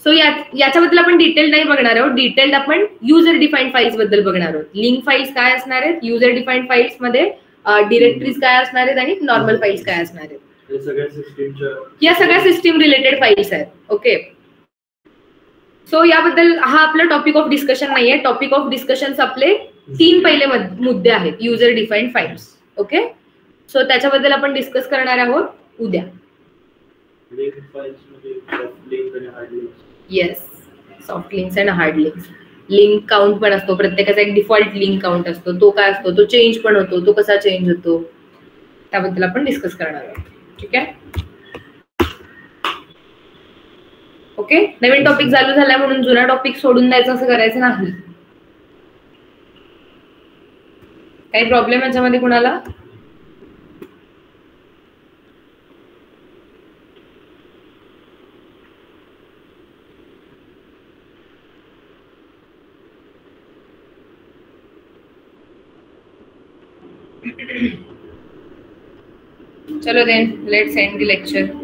सो याच्याबद्दल आपण डिटेल नाही बघणार आहोत. डिटेल्ड आपण युजर डिफाईन्ड फाईल्स बद्दल बघणार आहोत. लिंक फाईल्स काय असणार आहेत, युजर डिफाईन्ड फाईल्स मध्ये डिरेक्टरीज काय असणार आहेत आणि नॉर्मल फाईल्स काय असणार आहेत. या सगळ्या सिस्टीम रिलेटेड फाईल्स आहेत. ओके, सो याबद्दल हा आपला टॉपिक ऑफ डिस्कशन नाहीये. टॉपिक ऑफ डिस्कशन आपले 3 पहिले मुद्दे आहेत, user defined files. Okay, so त्याच्याबद्दल आपण डिस्कस करणार आहोत. उद्या. येस, सॉफ्ट लिंक्स आणि हार्ड लिंक्स. लिंक काउंट पण असतो, प्रत्येकाचा एक डिफॉल्ट लिंक काउंट असतो. तो काय असतो, तो चेंज पण होतो. तो कसा चेंज होतो त्याबद्दल आपण डिस्कस करणार आहोत. ठीक आहे. ओके. नवीन टॉपिक चालू झाला म्हणून जुना टॉपिक सोडून द्यायचं असं करायचं नाही. काही प्रॉब्लेम याच्यामध्ये कुणाला? चलो then let's end the lecture.